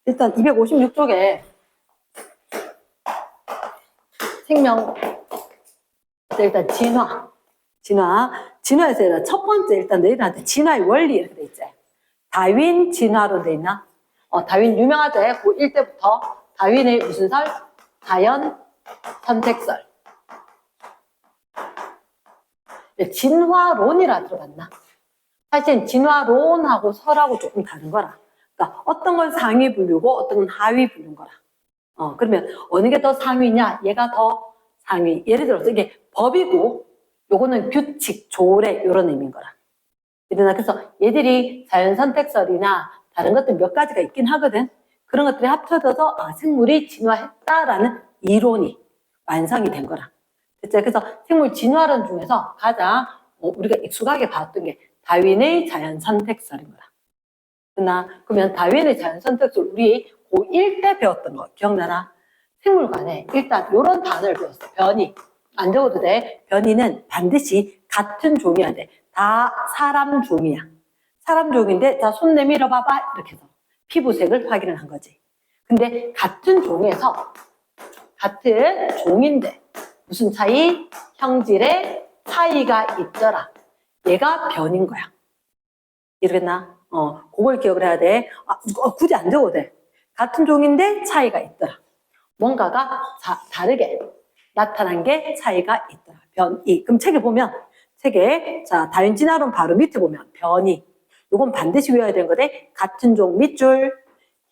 일단 256쪽에 생명, 일단 진화에서 첫 번째 일단 너희들한테 진화의 원리 이렇게 돼 있지. 다윈 진화로 돼 있나? 다윈 유명하지? 고1 때부터 다윈의 무슨 설? 자연 선택설. 진화론이라 들어봤나? 사실 진화론하고 설하고 조금 다른 거라. 그러니까 어떤 건 상위 분류고 어떤 건 하위 분류인 거라. 그러면 어느 게 더 상위냐? 얘가 더 상위. 예를 들어서 이게 법이고 요거는 규칙, 조례 이런 의미인 거라. 그래서 얘들이 자연선택설이나 다른 것들 몇 가지가 있긴 하거든. 그런 것들이 합쳐져서 생물이 진화했다라는 이론이 완성이 된 거라. 그래서 생물 진화론 중에서 가장 우리가 익숙하게 봤던 게 다윈의 자연선택설인 거라. 그러면 다윈의 자연선택설 우리 고1 때 배웠던 거 기억나나? 생물관에 일단 이런 단어를 배웠어. 변이. 안 적어도 돼. 변이는 반드시 같은 종이어야 돼. 다 사람 종이야. 사람 종인데 자, 손 내밀어 봐봐. 이렇게 해서 피부색을 확인을 한 거지. 근데 같은 종에서 같은 종인데 무슨 차이? 형질의 차이가 있더라. 얘가 변인 거야. 이러겠나? 그걸 기억을 해야 돼. 굳이 안 적어도 돼. 같은 종인데 차이가 있더라. 뭔가가 다르게 나타난 게 차이가 있더라. 변이. 그럼 책에 보면 자, 다윈 진화론 바로 밑에 보면 변이. 이건 반드시 외워야 되는 거데 같은 종 밑줄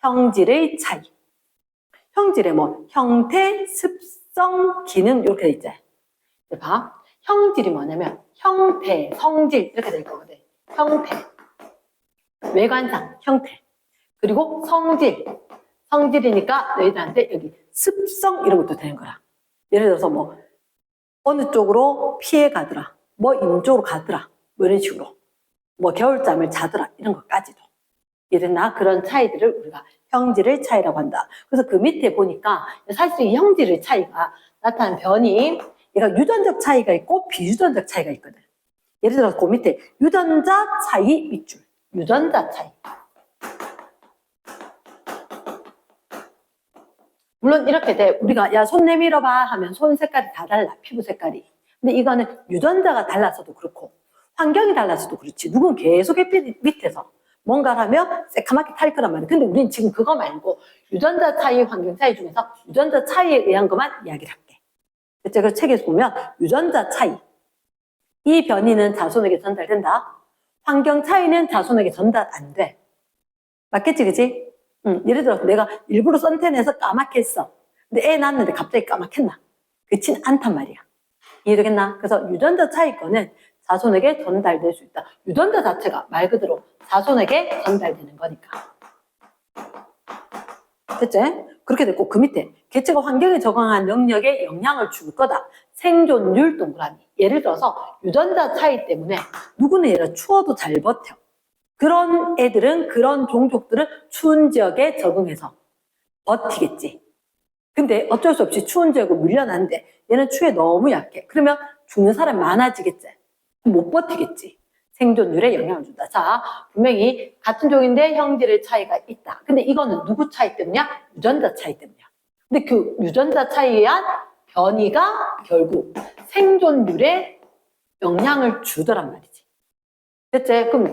형질의 차이. 형질의 뭐 형태, 습성, 기능 이렇게 돼 있지. 봐. 형질이 뭐냐면 형태, 성질 이렇게 될 거거든. 형태. 외관상, 형태. 그리고 성질. 성질이니까 너희들한테 여기 습성 이런 것도 되는 거라. 예를 들어서 뭐 어느 쪽으로 피해 가더라. 뭐 인쪽으로 가더라. 뭐 이런 식으로. 뭐 겨울잠을 자더라. 이런 것까지도. 이랬나? 그런 차이들을 우리가 형질의 차이라고 한다. 그래서 그 밑에 보니까 사실 이 형질의 차이가 나타나는 변이 얘가 유전적 차이가 있고 비유전적 차이가 있거든. 예를 들어서 그 밑에 유전자 차이 밑줄. 유전자 차이. 물론 이렇게 돼. 우리가 야, 손 내밀어봐 하면 손 색깔이 다 달라. 피부 색깔이. 근데 이거는 유전자가 달라서도 그렇고 환경이 달라서도 그렇지. 누군 계속 햇빛 밑에서 뭔가를 하면 새카맣게 탈 거란 말이야. 근데 우리는 지금 그거 말고 유전자 차이, 환경 차이 중에서 유전자 차이에 의한 것만 이야기를 할게. 그래서 책에서 보면 유전자 차이. 이 변이는 자손에게 전달된다. 환경 차이는 자손에게 전달 안 돼. 맞겠지, 그치? 예를 들어 내가 일부러 선탠해서 까맣게 했어. 근데 애 낳았는데 갑자기 까맣겠나? 그렇진 않단 말이야. 이해되겠나? 그래서 유전자 차이 거는 자손에게 전달될 수 있다. 유전자 자체가 말 그대로 자손에게 전달되는 거니까. 됐지? 그렇게 됐고 그 밑에 개체가 환경에 적응한 능력에 영향을 줄 거다. 생존율 동그라미. 예를 들어서 유전자 차이 때문에 누구는 얘를 추워도 잘 버텨. 그런 애들은 그런 종족들은 추운 지역에 적응해서 버티겠지. 근데 어쩔 수 없이 추운 지역으로 밀려나는데 얘는 추위에 너무 약해. 그러면 죽는 사람이 많아지겠지. 못 버티겠지. 생존율에 영향을 준다. 자, 분명히 같은 종인데 형질의 차이가 있다. 근데 이거는 누구 차이 때문이야? 유전자 차이 때문이야. 근데 그 유전자 차이에 의한 변이가 결국 생존율에 영향을 주더란 말이지. 됐지? 그럼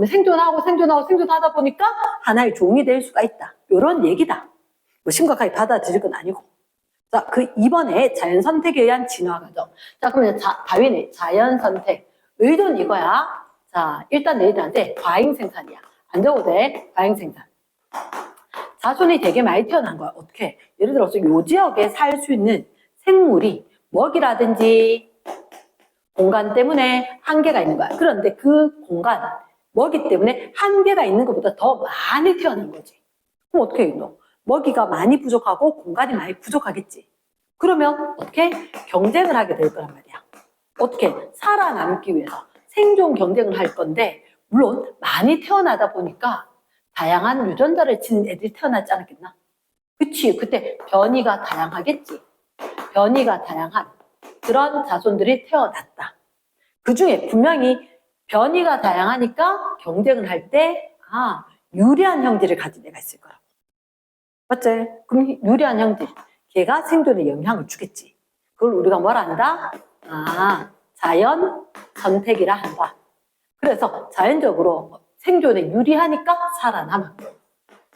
생존하다 보니까 하나의 종이 될 수가 있다. 이런 얘기다. 뭐 심각하게 받아들일 건 아니고. 자, 그 이번에 자연선택에 의한 진화 과정. 자, 그러면 다윈의 자연선택. 의도는 이거야. 자, 일단 너희들한테 과잉생산이야. 안 적어도 돼. 과잉생산. 자손이 되게 많이 태어난 거야. 어떻게? 예를 들어서 이 지역에 살 수 있는 생물이 먹이라든지 공간 때문에 한계가 있는 거야. 그런데 그 공간, 먹이 때문에 한계가 있는 것보다 더 많이 태어난 거지. 그럼 어떻게 해, 너? 먹이가 많이 부족하고 공간이 많이 부족하겠지. 그러면 어떻게? 경쟁을 하게 될 거란 말이야. 어떻게? 살아남기 위해서 생존 경쟁을 할 건데 물론 많이 태어나다 보니까 다양한 유전자를 지닌 애들이 태어나지 않았겠나? 그치? 그때 변이가 다양하겠지. 변이가 다양한 그런 자손들이 태어났다. 그 중에 분명히 변이가 다양하니까 경쟁을 할 때 유리한 형질을 가진 애가 있을 거라고. 맞지? 그럼 유리한 형질. 걔가 생존에 영향을 주겠지. 그걸 우리가 뭐라 한다? 자연 선택이라 한다. 그래서 자연적으로 생존에 유리하니까 살아남았고,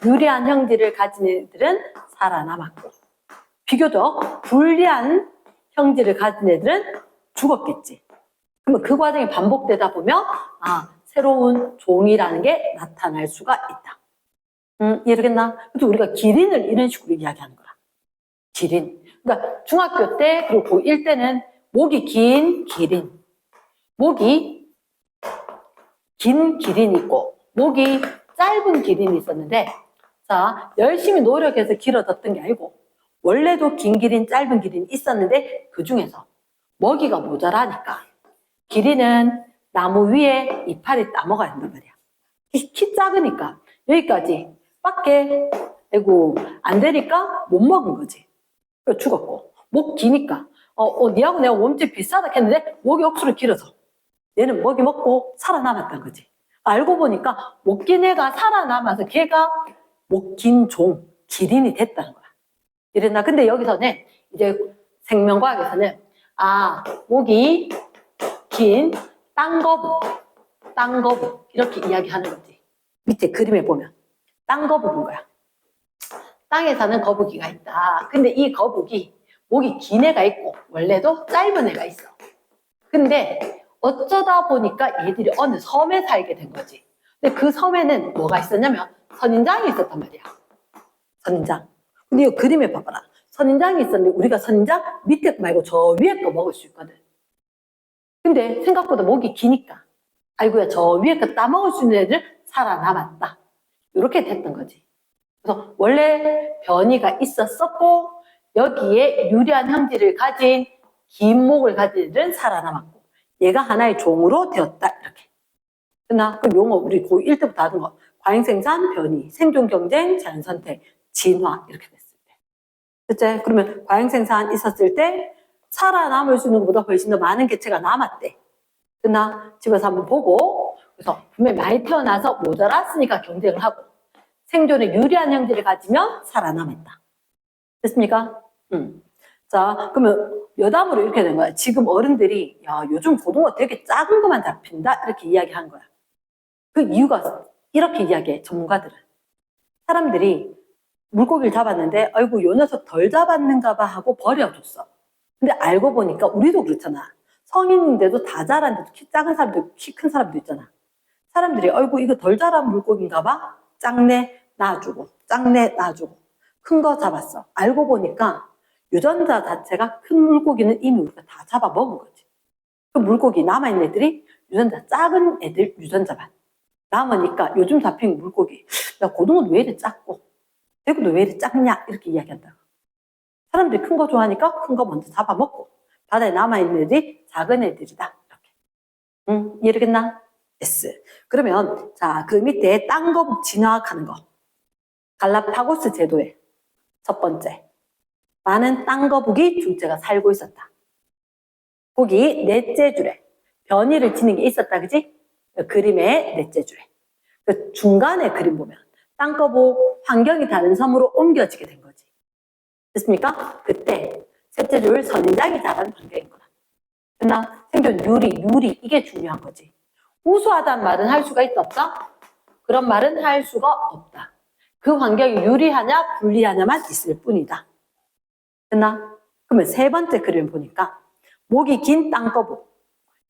유리한 형질을 가진 애들은 살아남았고, 비교적 불리한 형질을 가진 애들은 죽었겠지. 그러면 그 과정이 반복되다 보면 새로운 종이라는 게 나타날 수가 있다. 이해되겠나? 그래서 우리가 기린을 이런 식으로 이야기하는 거야. 기린. 그러니까 중학교 때 그리고 고1 때는 목이 긴 기린, 목이 긴 기린이 있고 목이 짧은 기린이 있었는데, 자, 열심히 노력해서 길어졌던 게 아니고 원래도 긴 기린, 짧은 기린이 있었는데 그 중에서 먹이가 모자라니까 기린은 나무 위에 이파리 따먹어야 한단 말이야. 키 작으니까 여기까지 밖에 안 되니까 못 먹은 거지. 그래서 죽었고, 목 기니까 니하고 내가 몸집 비슷하다 했는데 목이 억수로 길어서 얘는 먹이 먹고 살아남았던 거지. 알고 보니까 목 긴 애가 살아남아서 걔가 목 긴 종, 기린이 됐다는 거야. 이랬나? 근데 여기서는 이제 생명과학에서는 목이 긴 땅거북 이렇게 이야기하는 거지. 밑에 그림에 보면 땅거북인 거야. 땅에 사는 거북이가 있다. 근데 이 거북이 목이 긴 애가 있고 원래도 짧은 애가 있어. 근데 어쩌다 보니까 얘들이 어느 섬에 살게 된 거지. 근데 그 섬에는 뭐가 있었냐면 선인장이 있었단 말이야. 선인장. 근데 이 그림에 봐봐라. 선인장이 있었는데 우리가 선인장 밑에 거 말고 저 위에 거 먹을 수 있거든. 근데 생각보다 목이 기니까 아이고야 저 위에 거 따먹을 수 있는 애들 살아남았다. 이렇게 됐던 거지. 그래서 원래 변이가 있었었고 여기에 유리한 형질을 가진 긴 목을 가진 애들은 살아남았고 얘가 하나의 종으로 되었다. 이렇게. 그럼 용어 우리 고1 때부터 하던 거 과잉생산, 변이, 생존경쟁, 자연선택, 진화 이렇게 됐을 때. 그치? 그러면 과잉생산 있었을 때 살아남을 수 있는 것보다 훨씬 더 많은 개체가 남았대. 집에서 한번 보고 그래서 분명히 많이 태어나서 모자랐으니까 경쟁을 하고 생존에 유리한 형질을 가지면 살아남았다. 됐습니까? 자, 그러면 여담으로 이렇게 된 거야. 지금 어른들이 야 요즘 고등어 되게 작은 것만 잡힌다 이렇게 이야기한 거야. 그 이유가 이렇게 이야기해 전문가들은. 사람들이 물고기를 잡았는데 아이고 요 녀석 덜 잡았는가 봐 하고 버려줬어. 근데 알고 보니까 우리도 그렇잖아. 성인인데도 다 자랐는데도 키 작은 사람도 키 큰 사람도 있잖아. 사람들이 아이고 이거 덜 자란 물고기인가 봐. 작네 놔주고 작네 놔주고 큰 거 잡았어. 알고 보니까 유전자 자체가 큰 물고기는 이미 우리가 다 잡아 먹은 거지. 그 물고기 남아있는 애들이 유전자 작은 애들 유전자만 남으니까 요즘 잡힌 물고기 야 고등어는 왜 이래 작고 대구도 왜 이래 작냐 이렇게 이야기한다. 사람들이 큰 거 좋아하니까 큰 거 먼저 잡아먹고 바다에 남아있는 애들이 작은 애들이다. 이렇게. 이해되겠나? S. 그러면 자 그 밑에 땅거북 진화하는 거. 갈라파고스 제도에 첫 번째 많은 땅거북이 둘째가 살고 있었다. 거기 넷째 줄에 변이를 지닌 게 있었다. 그지? 그림의 넷째 줄에 그 중간에 그림 보면 땅거북 환경이 다른 섬으로 옮겨지게 된 거지. 됐습니까? 그때 셋째 줄 선인장이 자란 환경인 거다. 생존 유리 이게 중요한 거지. 우수하다는 말은 할 수가 있다 없다? 그런 말은 할 수가 없다. 그 환경이 유리하냐 불리하냐만 있을 뿐이다. 그러면 세 번째 그림을 보니까 목이 긴 땅거북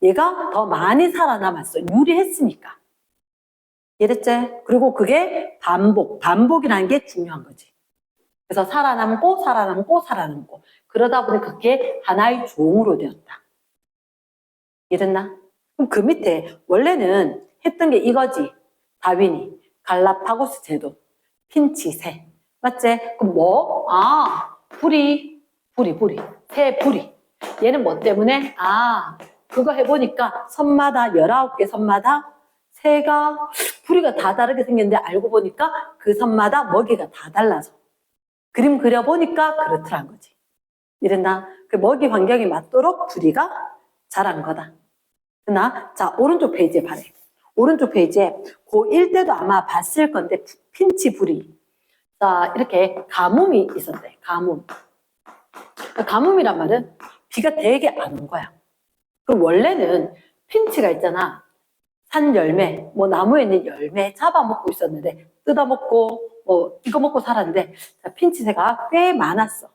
얘가 더 많이 살아남았어. 유리했으니까. 이해됐지? 그리고 그게 반복이라는 게 중요한 거지. 그래서 살아남고 그러다 보니 그게 하나의 종으로 되었다. 이해됐나? 그럼 그 밑에 원래는 했던 게 이거지. 다윈이 갈라파고스 제도 핀치새 맞지? 그럼 뭐? 부리 새 부리 얘는 뭐 때문에? 그거 해보니까 섬마다 19개 섬마다 새가 부리가 다 다르게 생겼는데 알고 보니까 그 섬마다 먹이가 다 달라서 그림 그려보니까 그렇더란 거지. 이랬나? 그 먹이 환경에 맞도록 부리가 자란 거다. 자, 오른쪽 페이지에 봐래. 오른쪽 페이지에 고1 때도 아마 봤을 건데 핀치 부리. 자, 이렇게 가뭄이 있었대. 가뭄. 가뭄이란 말은 비가 되게 안 온 거야. 그럼 원래는 핀치가 있잖아. 산 열매, 뭐 나무에 있는 열매 잡아먹고 있었는데 뜯어먹고 뭐 이거 먹고 살았는데 자, 핀치새가 꽤 많았어.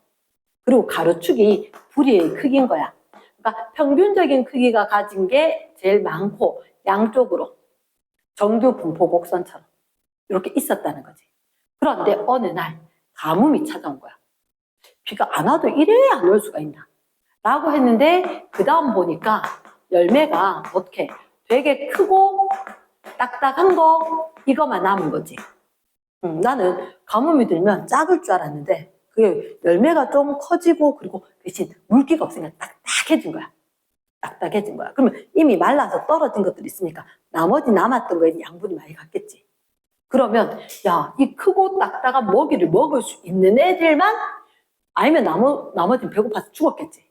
그리고 가로축이 부리의 크기인 거야. 그러니까 평균적인 크기가 가진 게 제일 많고 양쪽으로 정규 분포 곡선처럼 이렇게 있었다는 거지. 그런데 어느 날 가뭄이 찾아온 거야. 비가 안 와도 이래 안 올 수가 있나? 라고 했는데 그 다음 보니까 열매가 어떻게 되게 크고 딱딱한 거 이거만 남은 거지. 나는 가뭄이 들면 작을 줄 알았는데 그게 열매가 좀 커지고 그리고 대신 물기가 없으니까 딱딱해진 거야. 딱딱해진 거야. 그러면 이미 말라서 떨어진 것들이 있으니까 나머지 남았던 거에 양분이 많이 갔겠지. 그러면 야, 이 크고 딱딱한 먹이를 먹을 수 있는 애들만 아니면 나머지는 배고파서 죽었겠지.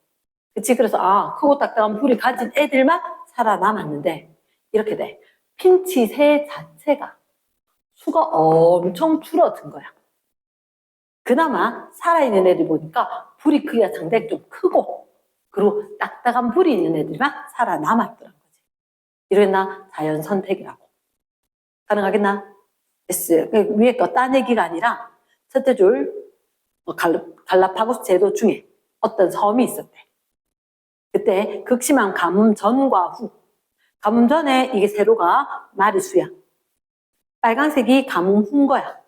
그치? 그래서 아, 크고 딱딱한 풀이 가진 애들만 살아남았는데 이렇게 돼. 핀치새 자체가 수가 엄청 줄어든 거야. 그나마 살아있는 애들 보니까 불이 크기가 상당히 좀 크고 그리고 딱딱한 불이 있는 애들만 살아남았더란 거지. 이러겠나? 자연 선택이라고. 가능하겠나? 됐어요. 위에 거 따내기가 아니라 첫째 줄 갈라파고스 제도 중에 어떤 섬이 있었대. 그때 극심한 가뭄 전과 후. 가뭄 전에 이게 세로가 마리수야. 빨간색이 가뭄 후인 거야.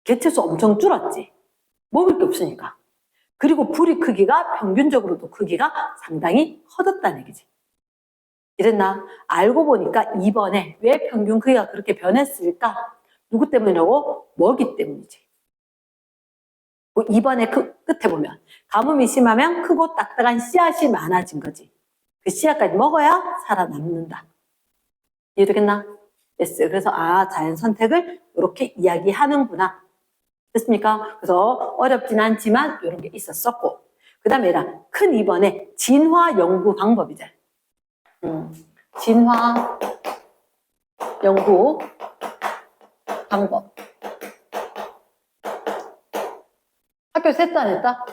개체수 엄청 줄었지. 먹을 게 없으니까. 그리고 불이 크기가 평균적으로도 크기가 상당히 커졌다는 얘기지. 이랬나? 알고 보니까 이번에 왜 평균 크기가 그렇게 변했을까? 누구 때문이라고? 먹이 때문이지. 이번에 끝에 보면 가뭄이 심하면 크고 딱딱한 씨앗이 많아진 거지. 그 씨앗까지 먹어야 살아남는다. 이해되겠나? 됐어요. 그래서 아, 자연 선택을 이렇게 이야기하는구나. 됐습니까? 그래서 어렵진 않지만 이런 게 있었었고 그 다음에 큰 2번에 진화 연구 방법이죠. 진화 연구 방법. 학교에서 했다 안 했다?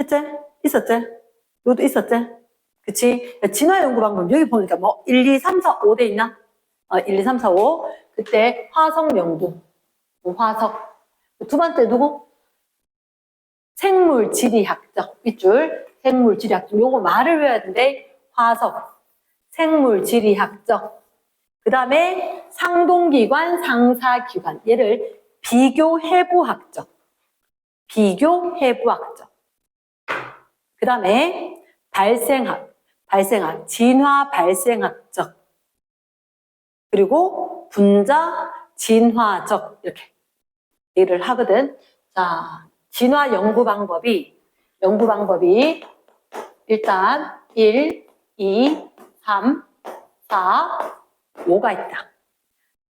했지? 있었지? 너도 있었지? 그치? 진화 연구 방법 여기 보니까 뭐 1, 2, 3, 4, 5대 있나? 1, 2, 3, 4, 5 그때 화석 연구 화석 두 번째 누구? 생물지리학적 윗줄 생물지리학적 요거 말을 외워야 되는데 화석 생물지리학적 그 다음에 상동기관 상사기관 얘를 비교해부학적 비교해부학적 그 다음에 발생학 진화 발생학적 그리고 분자 진화적 이렇게 얘를 하거든. 자, 진화 연구 방법이 일단 1, 2, 3, 4, 5가 있다.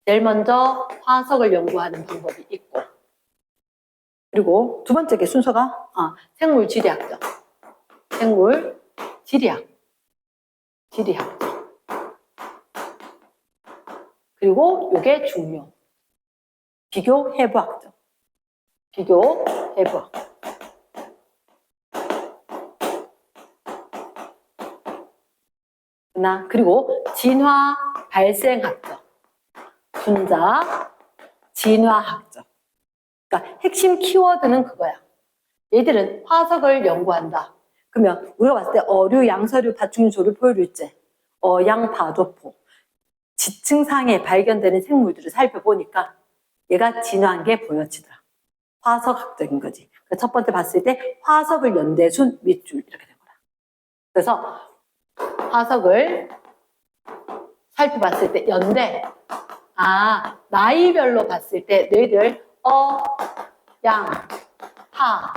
제일 먼저 화석을 연구하는 방법이 있고 그리고 두 번째 게 순서가 생물지리학적 지리학적 그리고 요게 중요 비교해부학적 비교해부학 그리고 진화 발생학적 분자 진화학적 그러니까 핵심 키워드는 그거야. 얘들은 화석을 연구한다. 그러면 우리가 봤을 때 어류, 양서류, 파충류, 조류, 포유류 있지. 양, 파, 조, 포. 지층상에 발견되는 생물들을 살펴보니까 얘가 진화한 게 보여지더라. 화석학적인 거지. 첫 번째 봤을 때 화석을 연대순 밑줄 이렇게 된 거라. 그래서 화석을 살펴봤을 때 연대 나이별로 봤을 때 너희들 양, 파,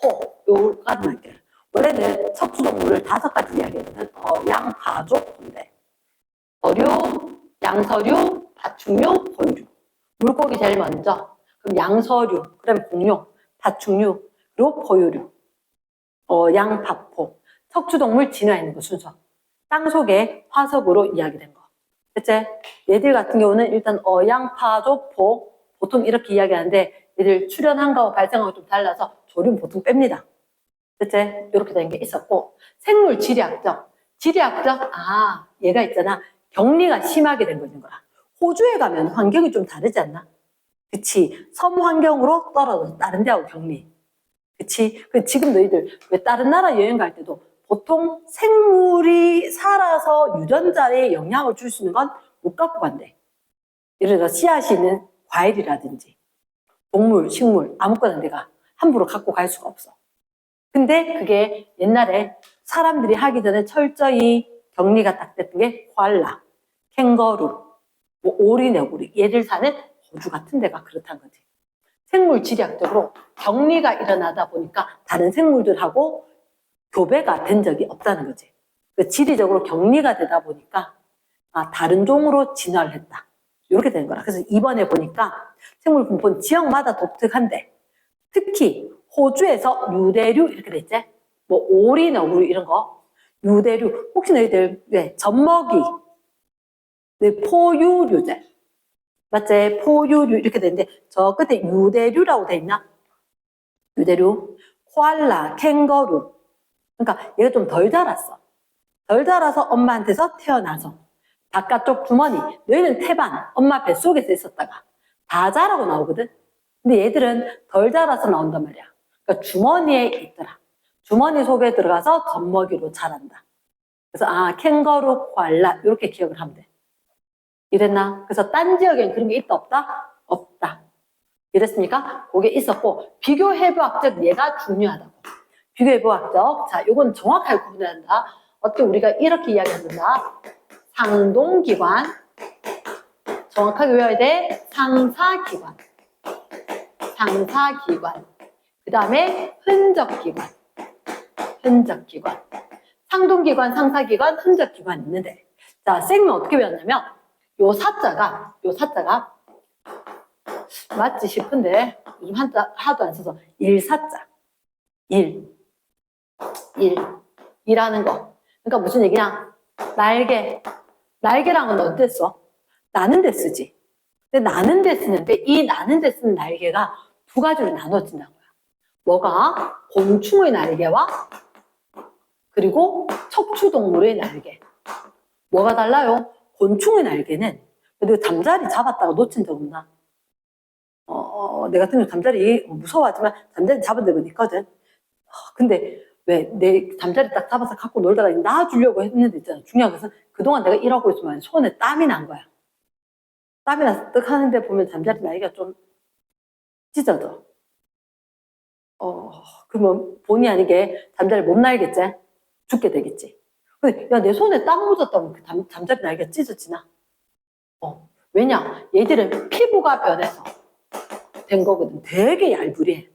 호 요가 나게 원래는 척추동물을 5가지 이야기했거든. 양, 파, 조, 포인데 어류, 양서류, 파충류, 포유류. 물고기 제일 먼저. 그럼 양서류, 그다음에 공룡, 파충류, 그리고 포유류. 양, 파, 포. 척추동물 진화있는 거 순서. 땅속에 화석으로 이야기된 거. 됐지? 얘들 같은 경우는 일단 양, 파, 조, 포, 보통 이렇게 이야기하는데 얘들 출현한 거와 발생하고 좀 달라서 조류는 보통 뺍니다. 그치? 이렇게 된 게 있었고 생물 지리학적. 얘가 있잖아. 격리가 심하게 된 거는 거야. 호주에 가면 환경이 좀 다르지 않나? 그치? 섬 환경으로 떨어져서 다른 데하고 격리. 그치? 지금 너희들 왜 다른 나라 여행 갈 때도 보통 생물이 살아서 유전자에 영향을 줄 수 있는 건 못 갖고 간대. 예를 들어 씨앗이 있는 과일이라든지 동물, 식물 아무거나 내가 함부로 갖고 갈 수가 없어. 근데 그게 옛날에 사람들이 하기 전에 철저히 격리가 딱 됐던 게 코알라, 캥거루, 뭐 오리너구리 얘들 사는 호주 같은 데가 그렇다는 거지. 생물 지리학적으로 격리가 일어나다 보니까 다른 생물들하고 교배가 된 적이 없다는 거지. 지리적으로 격리가 되다 보니까 다른 종으로 진화를 했다. 이렇게 되는 거라. 그래서 이번에 보니까 생물 분포는 지역마다 독특한데 특히 호주에서 유대류 이렇게 됐지? 뭐 오리, 너구리 이런 거 유대류 혹시 너희들 젖먹이 포유류제 맞지? 포유류 이렇게 되는데 저 끝에 유대류라고 돼 있나? 유대류 코알라, 캥거루 그러니까 얘가 좀 덜 자랐어. 덜 자라서 엄마한테서 태어나서 바깥쪽 주머니 너희는 태반 엄마 뱃속에서 있었다가 다 자라고 나오거든. 근데 얘들은 덜 자라서 나온단 말이야. 그러니까 주머니에 있더라. 주머니 속에 들어가서 젖먹이로 자란다. 그래서 캥거루, 코알라 이렇게 기억을 하면 돼. 이랬나? 그래서 딴 지역엔 그런 게 있다 없다? 없다. 이랬습니까? 그게 있었고 비교해부학적 얘가 중요하다고. 비교해부학적 자 요건 정확하게 구분해야 한다. 어떻게 우리가 이렇게 이야기한다. 상동기관 정확하게 외워야 돼. 상사기관 그 다음에 흔적기관 상동기관, 상사기관, 흔적기관 있는데 자 쌤은 어떻게 배웠냐면 요 사자가 맞지 싶은데 요즘 한자 하도 안 써서 일사자 일하는 거 그러니까 무슨 얘기냐 날개랑은 어때 써? 나는 데 쓰지. 근데 나는 데 쓰는데 이 나는 데 쓰는 날개가 두 가지로 나눠진다는 거야. 뭐가? 곤충의 날개와 그리고 척추동물의 날개. 뭐가 달라요? 곤충의 날개는 그래도 잠자리 잡았다가 놓친 적 없나? 내 같은 경우 잠자리 무서워하지만 잠자리 잡은 적은 있거든. 근데 왜 내 잠자리 딱 잡아서 갖고 놀다가 놔주려고 했는데 있잖아. 중요한 것은 그동안 내가 일하고 있으면 손에 땀이 난 거야. 땀이 나서 떡 하는데 보면 잠자리 날개가 좀 찢어져. 그러면 본의 아니게 잠자리 못 날겠지? 죽게 되겠지. 근데 야, 내 손에 땀 묻었다고 그 잠자리 날개가 찢어지나? 왜냐? 얘들은 피부가 변해서 된 거거든. 되게 얄부리해.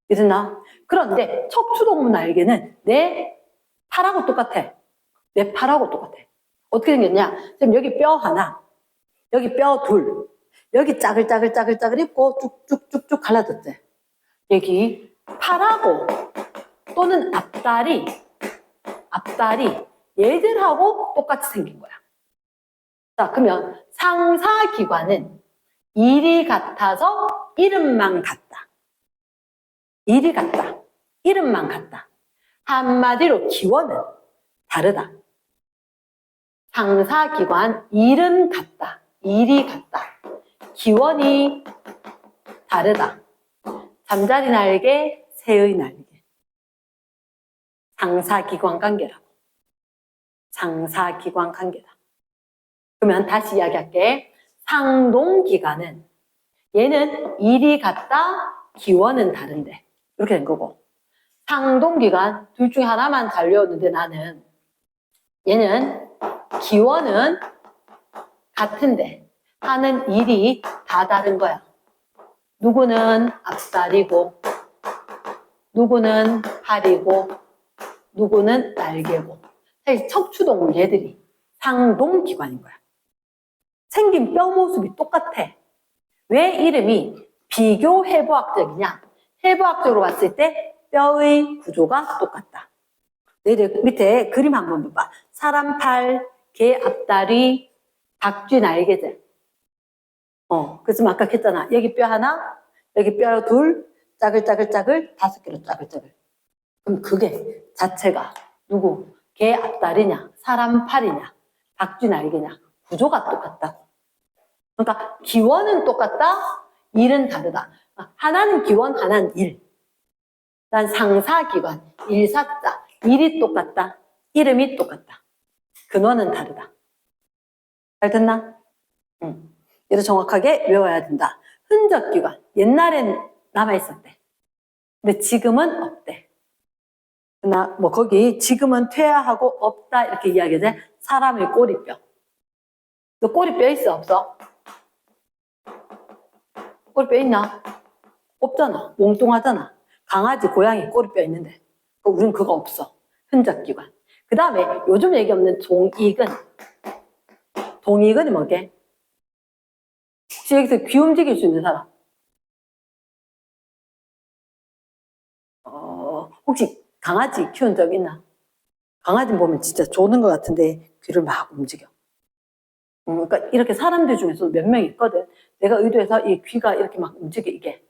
이랬나? 그런데 척추동물 날개는 내 팔하고 똑같아. 어떻게 생겼냐? 지금 여기 뼈 하나, 여기 뼈 둘, 여기 짜글짜글 있고 쭉쭉쭉쭉 갈라졌지. 여기 팔하고 또는 앞다리 얘들하고 똑같이 생긴 거야. 자, 그러면 상사기관은 일이 같아서 이름만 같다. 이름만 같다. 한마디로 기원은 다르다. 상사기관 일은 같다. 일이 같다. 기원이 다르다. 잠자리 날개, 새의 날개. 상사기관 관계라고. 상사기관 관계다. 그러면 다시 이야기할게. 상동기관은 얘는 일이 같다, 기원은 다른데. 이렇게 된 거고. 상동기관 둘 중에 하나만 잘 외웠는데 나는 얘는 기원은 같은데 하는 일이 다 다른 거야. 누구는 앞다리고 누구는 팔이고 누구는 날개고 사실 척추동물 얘들이 상동기관인 거야. 생긴 뼈 모습이 똑같아. 왜 이름이 비교해부학적이냐? 해부학적으로 봤을 때 뼈의 구조가 똑같다. 너희들 밑에 그림 한번 봐봐. 사람 팔, 개 앞다리, 박쥐 날개들. 그래서 아까 했잖아. 여기 뼈 하나, 여기 뼈 둘, 짜글짜글짜글, 5개로 짜글짜글. 그럼 그게 자체가 누구? 개 앞다리냐, 사람 팔이냐, 박쥐 날개냐, 구조가 똑같다고. 그러니까 기원은 똑같다, 일은 다르다. 하나는 기원, 하나는 일. 난 상사기관, 일사자, 일이 똑같다, 이름이 똑같다. 근원은 다르다. 잘 됐나? 응. 이를 정확하게 외워야 된다. 흔적기관, 옛날엔 남아있었대. 근데 지금은 없대. 뭐 거기 지금은 퇴화하고 없다 이렇게 이야기하지. 사람의 꼬리뼈. 너 꼬리뼈 있어 없어? 꼬리뼈 있나? 없잖아. 몽뚱하잖아. 강아지, 고양이 꼬리뼈 있는데 우린 그거 없어. 흔적기관. 그 다음에 요즘 얘기 없는 동익은. 동익은 뭐게? 혹시 여기서 귀 움직일 수 있는 사람? 혹시 강아지 키운 적 있나? 강아지 보면 진짜 조는 것 같은데 귀를 막 움직여. 그러니까 이렇게 사람들 중에서 몇 명 있거든. 내가 의도해서 이 귀가 이렇게 막 움직여 이게.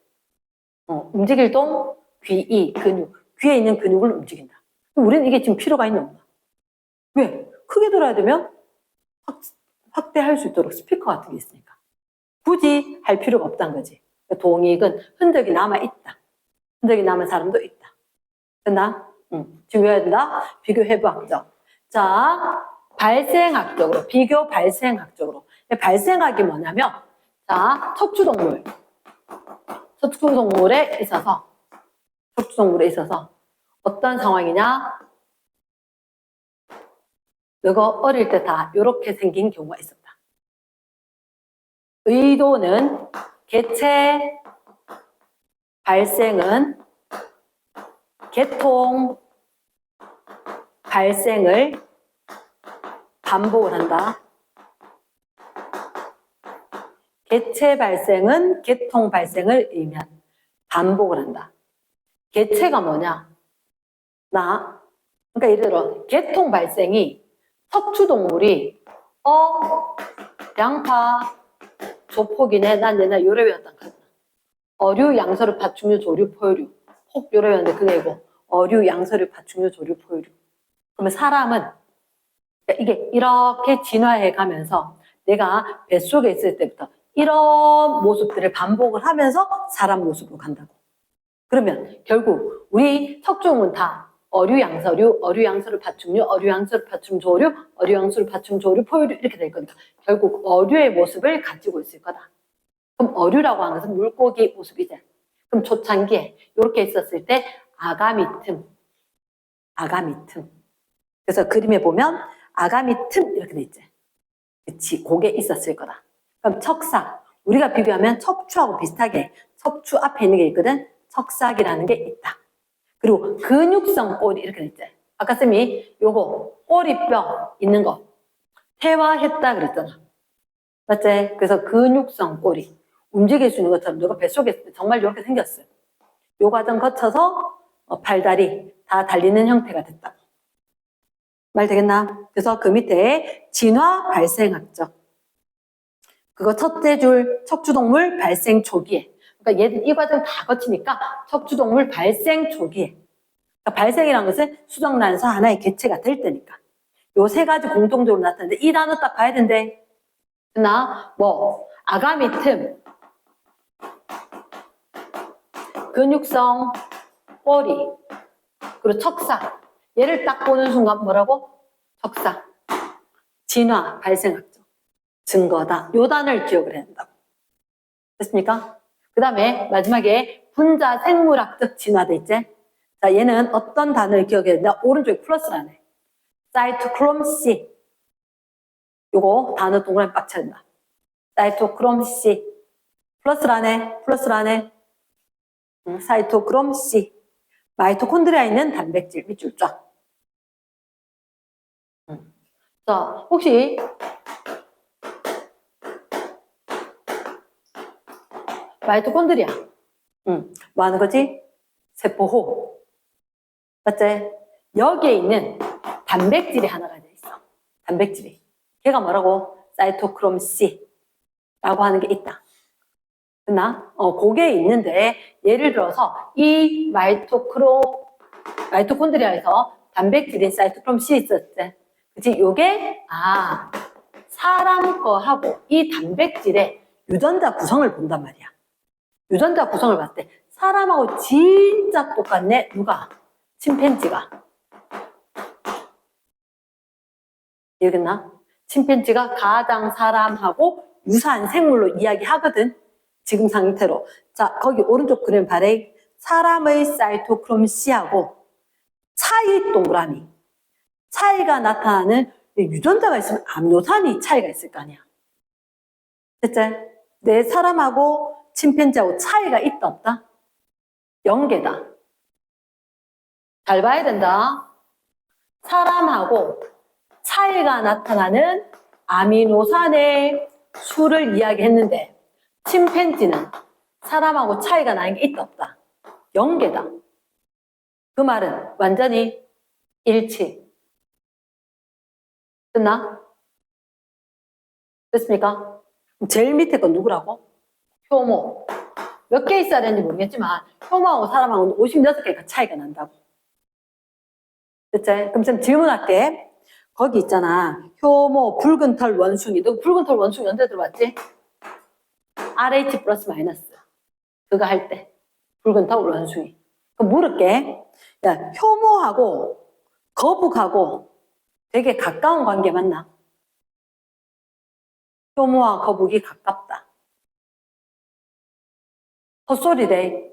움직일 동, 귀, 이, 근육. 귀에 있는 근육을 움직인다. 우리는 이게 지금 필요가 있나 없나? 왜? 크게 들어야 되면 확대할 수 있도록 스피커 같은 게 있으니까. 굳이 할 필요가 없다는 거지. 동익은 흔적이 남아있다. 흔적이 남은 사람도 있다. 됐나? 지금 외워야 된다. 비교 해부학적. 자, 발생학적으로, 비교 발생학적으로. 발생학이 뭐냐면, 자, 척추동물. 척추동물에 있어서 어떤 상황이냐? 너가 어릴 때 다 이렇게 생긴 경우가 있었다. 의도는 개체 발생은 개통 발생을 반복을 한다. 개체 발생은 개통 발생을 의미한 반복을 한다. 개체가 뭐냐? 그러니까 예를 들어 개통 발생이 척추동물이 양파, 조폭이네. 난 옛날 요래 외웠단 거야. 어류, 양서류, 파충류, 조류, 포유류. 혹 요래 외웠는데 그게 이거 어류, 양서류, 파충류, 조류, 포유류. 그러면 사람은 이게 이렇게 진화해 가면서 내가 뱃속에 있을 때부터 이런 모습들을 반복을 하면서 사람 모습으로 간다고. 그러면 결국 우리 척추는 다 어류, 양서류, 어류, 양서류, 파충류, 어류, 양서류, 파충, 조류, 어류, 양서류, 파충, 조류, 포유류 이렇게 될 거니까 결국 어류의 모습을 가지고 있을 거다. 그럼 어류라고 하는 것은 물고기 모습이지. 그럼 초창기에 이렇게 있었을 때 아가미 틈. 그래서 그림에 보면 아가미 틈 이렇게 돼 있지. 그치, 그게 있었을 거다. 그럼 척삭. 우리가 비교하면 척추하고 비슷하게 척추 앞에 있는 게 있거든. 척삭이라는 게 있다. 그리고 근육성 꼬리 이렇게 돼 있지. 아까 쌤이 요거 꼬리뼈 있는 거 퇴화했다 그랬잖아. 맞지? 그래서 근육성 꼬리. 움직일 수 있는 것처럼 너가 뱃속에 있을 때 정말 이렇게 생겼어요. 요 과정 거쳐서 팔다리 다 달리는 형태가 됐다고. 말 되겠나? 그래서 그 밑에 진화 발생학적. 그거 첫째 줄 척추동물 발생 초기에. 그러니까 얘들 이 과정 다 거치니까 척추동물 발생 초기에. 그러니까 발생이라는 것은 수정란에서 하나의 개체가 될 때니까. 요 세 가지 공통적으로 나타나는데 이 단어 딱 봐야 된대. 아가미 틈, 근육성 꼬리, 그리고 척삭. 얘를 딱 보는 순간 뭐라고? 척삭. 진화 발생학적. 증거다. 요 단어를 기억을 해야 된다고. 됐습니까? 그 다음에 마지막에 분자 생물학적 진화돼 있지? 자, 얘는 어떤 단어를 기억해야 된다? 오른쪽에 플러스라네. 사이토크롬 C. 요거 단어 동그라미 빡 쳐야 된다. 사이토크롬 C. 플러스라네. 사이토크롬 C. 마이토콘드리아에 있는 단백질 밑줄 쫙. 자, 혹시 마이토콘드리아. 뭐 하는 거지? 세포호. 맞지? 여기에 있는 단백질이 하나가 돼 있어. 단백질이. 걔가 뭐라고? 사이토크롬 C 라고 하는 게 있다. 됐나? 그게 있는데, 예를 들어서, 이 마이토콘드리아에서 단백질인 사이토크롬 C 있었지? 그치? 요게, 사람 거하고 이 단백질의 유전자 구성을 본단 말이야. 유전자 구성을 봤을 때, 사람하고 진짜 똑같네? 누가? 침팬지가. 이해겠나? 침팬지가 가장 사람하고 유사한 생물로 이야기하거든. 지금 상태로. 자, 거기 오른쪽 그림 발에 사람의 사이토크롬 C하고 차이 동그라미. 차이가 나타나는 유전자가 있으면 아미노산이 차이가 있을 거 아니야. 됐지? 내 사람하고 침팬지하고 차이가 있다 없다? 0개다. 잘 봐야 된다. 사람하고 차이가 나타나는 아미노산의 수를 이야기했는데 침팬지는 사람하고 차이가 나는 게 있다 없다? 0개다. 그 말은 완전히 일치. 됐나? 됐습니까? 제일 밑에 건 누구라고? 효모. 몇 개 있어야 되는지 모르겠지만 효모하고 사람하고는 56개가 차이가 난다고. 됐지? 그럼 쌤 질문할게. 거기 있잖아. 효모, 붉은 털 원숭이. 너 붉은 털 원숭이 언제 들어봤지? RH 플러스 마이너스. 그거 할 때. 붉은 털 원숭이. 그럼 물을게. 야, 효모하고 거북하고 되게 가까운 관계 맞나? 효모와 거북이 가깝다. 헛소리래.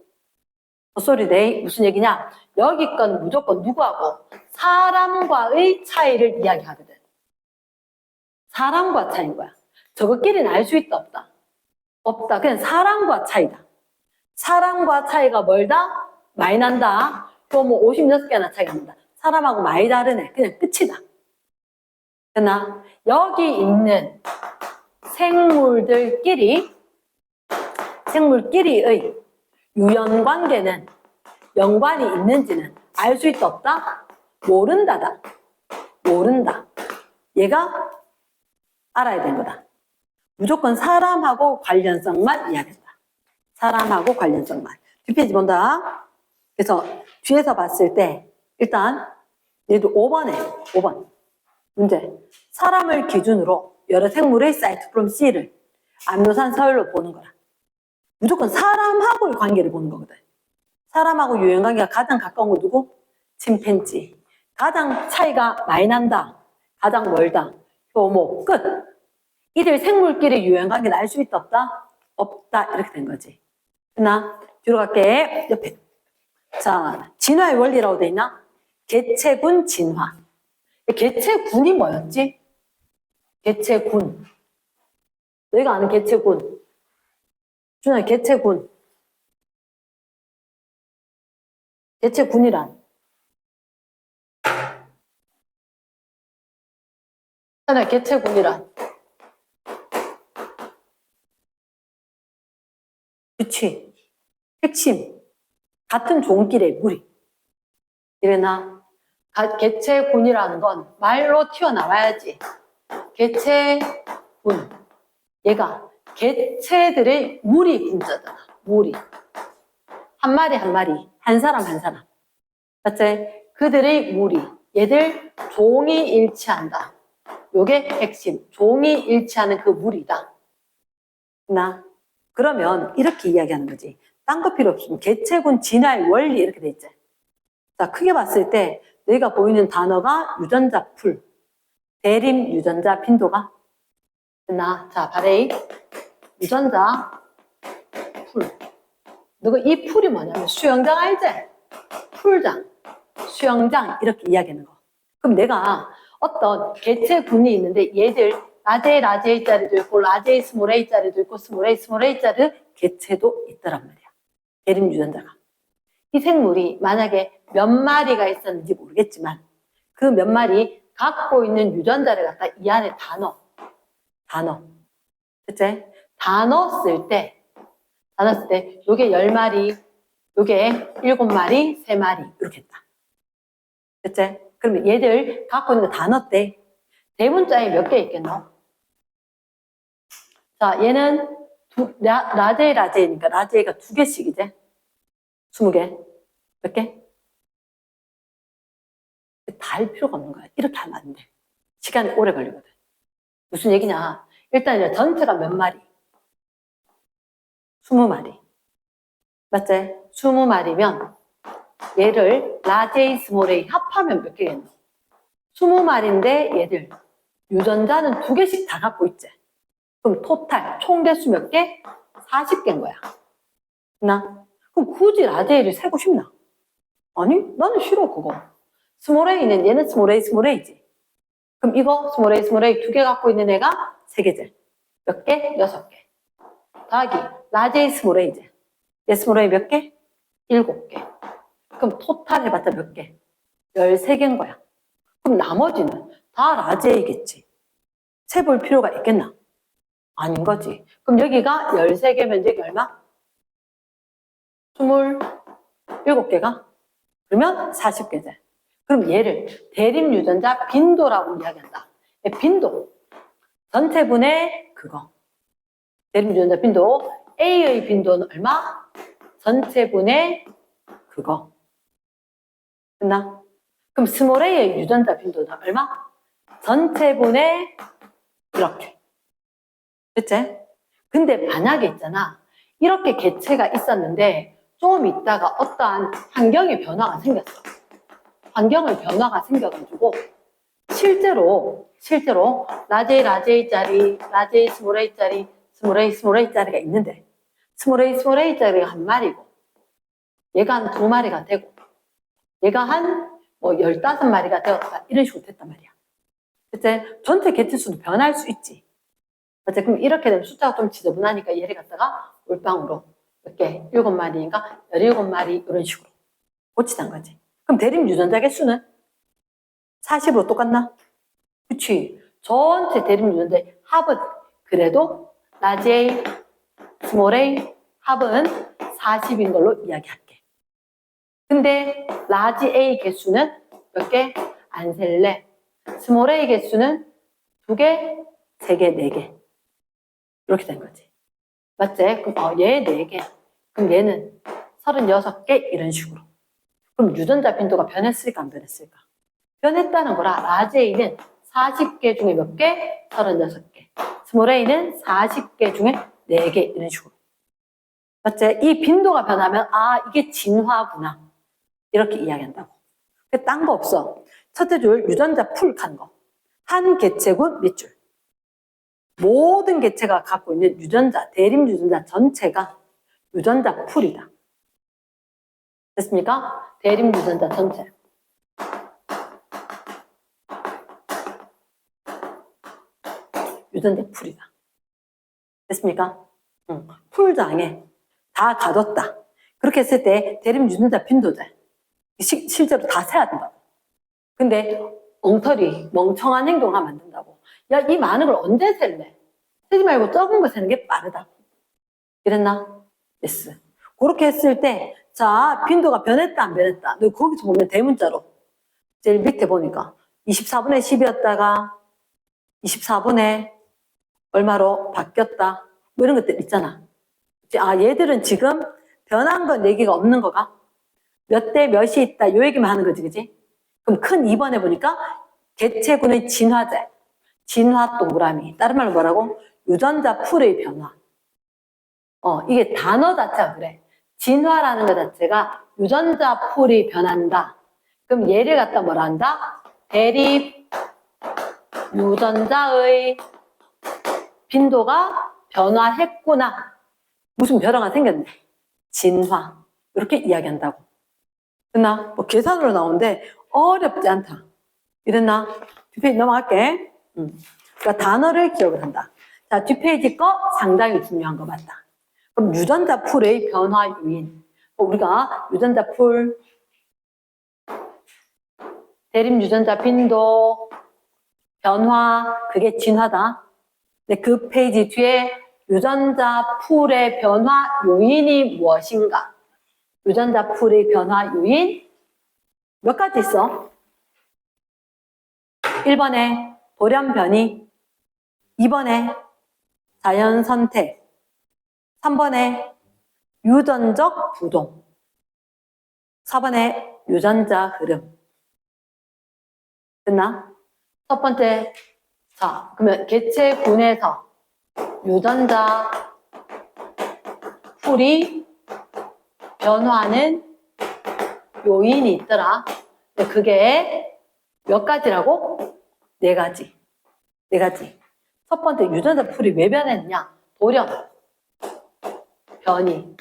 헛소리래. 무슨 얘기냐? 여기 건 무조건 누구하고? 사람과의 차이를 이야기하거든. 사람과 차이인 거야. 저것끼리는 알 수 있다 없다? 없다. 그냥 사람과 차이다. 사람과 차이가 멀다? 많이 난다. 효모 56개나 차이가 난다. 사람하고 많이 다르네. 그냥 끝이다. 됐나? 여기 있는 생물끼리의 유연관계는 연관이 있는지는 알 수 있다 없다? 모른다다. 모른다. 얘가 알아야 되는 거다. 무조건 사람하고 관련성만 이야기한다. 사람하고 관련성만. 뒷페이지 본다. 그래서 뒤에서 봤을 때 일단 얘도 5번에 5번 문제. 사람을 기준으로 여러 생물의 사이토크롬 C를 아미노산 서열로 보는 거라. 무조건 사람하고의 관계를 보는 거거든. 사람하고 유연관계가 가장 가까운 거 누구? 침팬지. 가장 차이가 많이 난다. 가장 멀다. 효모. 끝. 이들 생물끼리 유연관계를 알 수 있다 없다? 없다. 이렇게 된 거지. 됐나? 뒤로 갈게. 옆에. 자, 진화의 원리라고 돼 있나? 개체군 진화. 개체군이 뭐였지? 개체군. 너희가 아는 개체군. 준아, 개체군. 개체군이란? 준아, 개체군이란? 그치. 핵심. 같은 종끼리의 무리. 이래나? 개체군이라는 건 말로 튀어나와야지. 개체군. 얘가 개체들의 무리 군자잖아. 무리. 한 마리 한 마리. 한 사람 한 사람. 맞지? 그들의 무리. 얘들 종이 일치한다. 요게 핵심. 종이 일치하는 그 무리다. 그러면 이렇게 이야기하는 거지. 딴 거 필요 없으면 개체군 진화의 원리 이렇게 돼 있지. 자, 크게 봤을 때 너희가 보이는 단어가 유전자 풀. 대림 유전자 빈도가 자, 바레이 유전자 풀. 너가 이 풀이 뭐냐면 수영장 알지? 풀장, 수영장 이렇게 이야기하는 거. 그럼 내가 어떤 개체군이 있는데 얘들 라제 A자리도 있고 라제 스몰 A자리도 있고 스몰 A자리 개체도 있더란 말이야. 대림 유전자가. 이 생물이 만약에 몇 마리가 있었는지 모르겠지만 그 몇 마리 갖고 있는 유전자를 갖다 이 안에 다 넣어. 그치? 다 넣었을 때 요게 10마리, 요게 7마리, 3마리 이렇게 했다. 그치? 그러면 얘들 갖고 있는 거 다 넣었대. 대문자에 몇 개 있겠노? 자, 얘는 라제이니까 라제이가 2개씩이지? 20개. 몇 개? 다 할 필요가 없는 거야. 이렇게 하면 안 돼. 시간이 오래 걸리거든. 무슨 얘기냐? 일단 전체가 몇 마리? 20마리. 맞지? 20마리면 얘를 라제이, 스몰에이 합하면 몇 개겠노? 20마리인데 얘들 유전자는 2개씩 다 갖고 있지. 그럼 토탈 총 개수 몇 개? 40개인 거야. 나? 그럼 굳이 라제이를 세고 싶나? 아니, 나는 싫어 그거. 스몰에이는 얘는 스몰에이지. 그럼 이거 스몰에이 2개 갖고 있는 애가 3개지. 몇 개? 6개. 더하기 라제이 스몰에이지. 얘 스몰에이 몇 개? 7개. 그럼 토탈 해봤자 몇 개? 13개인 거야. 그럼 나머지는 다 라제이겠지. 세볼 필요가 있겠나? 아닌 거지. 그럼 여기가 13개면 여기 얼마? 27개가? 그러면 40개지. 그럼 얘를 대립 유전자 빈도라고 이야기한다. 빈도. 전체분의 그거. 대립 유전자 빈도. A의 빈도는 얼마? 전체분의 그거. 됐나? 그럼 스몰 A의 유전자 빈도는 얼마? 전체분의 이렇게. 됐지? 근데 만약에 있잖아. 이렇게 개체가 있었는데 좀 있다가 어떠한 환경의 변화가 생겼어. 환경의 변화가 생겨가지고 실제로 라제이 라제이 스몰 A짜리, 스몰 A짜리가 있는데 스몰 A짜리가 한 마리고 얘가 한 2마리가 되고 얘가 한 15마리가 되었다. 이런 식으로 됐단 말이야. 그치? 전체 개체수도 변할 수 있지. 맞지? 그럼 이렇게 되면 숫자가 좀 지저분하니까 얘를 갖다가 올방으로 몇 개? 7마리인가? 17마리 이런 식으로 고치단 거지. 그럼 대립 유전자 개수는 40으로 똑같나? 그치? 전체 대립 유전자의 합은 그래도 라지 A, 스몰 A 합은 40인 걸로 이야기할게. 근데 라지 A 개수는 몇 개? 안 셀래. 스몰 A 개수는 2개, 3개, 4개. 이렇게 된 거지. 맞지? 그럼 얘 4개. 그럼 얘는 36개 이런 식으로. 그럼 유전자 빈도가 변했을까 안 변했을까? 변했다는 거라 라지 A는 40개 중에 몇 개? 36개. 스몰 A는 40개 중에 4개 이런 식으로. 맞지? 이 빈도가 변하면 이게 진화구나. 이렇게 이야기한다고. 딴 거 없어. 첫째 줄 유전자 풀 간 거. 한 개체군 몇 줄. 모든 개체가 갖고 있는 유전자, 대립 유전자 전체가 유전자 풀이다. 됐습니까? 대립 유전자 전체. 유전자 풀이다. 됐습니까? 풀장에 다 가뒀다. 그렇게 했을 때 대립 유전자 빈도제. 실제로 다 세야 된다고. 근데 엉터리, 멍청한 행동을 하면 안 된다고. 야, 이 많은 걸 언제 셀래? 세지 말고 적은 거 세는 게 빠르다고. 이랬나? yes. 그렇게 했을 때, 자, 빈도가 변했다, 안 변했다. 너 거기서 보면 대문자로. 제일 밑에 보니까 24분의 10이었다가 24분의 얼마로 바뀌었다. 뭐 이런 것들 있잖아. 얘들은 지금 변한 건 얘기가 없는 거가? 몇 대 몇이 있다. 요 얘기만 하는 거지, 그지? 그럼 큰 2번에 보니까 개체군의 진화제. 진화 동그라미. 다른 말로 뭐라고? 유전자 풀의 변화. 이게 단어 자체가 그래. 진화라는 것 자체가 유전자 풀이 변한다. 그럼 얘를 갖다 뭐라 한다? 대립 유전자의 빈도가 변화했구나. 무슨 변화가 생겼네. 진화. 이렇게 이야기한다고. 됐나? 뭐 계산으로 나오는데 어렵지 않다. 이랬나? 뒷페이지 넘어갈게. 그러니까 단어를 기억을 한다. 자, 뒷페이지 거 상당히 중요한 거 맞다. 그럼 유전자 풀의 변화 요인. 우리가 유전자 풀, 대립 유전자 빈도, 변화, 그게 진화다. 근데 그 페이지 뒤에 유전자 풀의 변화 요인이 무엇인가? 유전자 풀의 변화 요인 몇 가지 있어? 1번에 돌연 변이, 2번에 자연 선택, 3번에 유전적 부동. 4번에 유전자 흐름. 됐나? 첫 번째, 자, 그러면 개체군에서 유전자 풀이 변화하는 요인이 있더라. 그게 몇 가지라고? 네 가지. 네 가지. 첫 번째, 유전자 풀이 왜 변했냐? 돌연, 변이.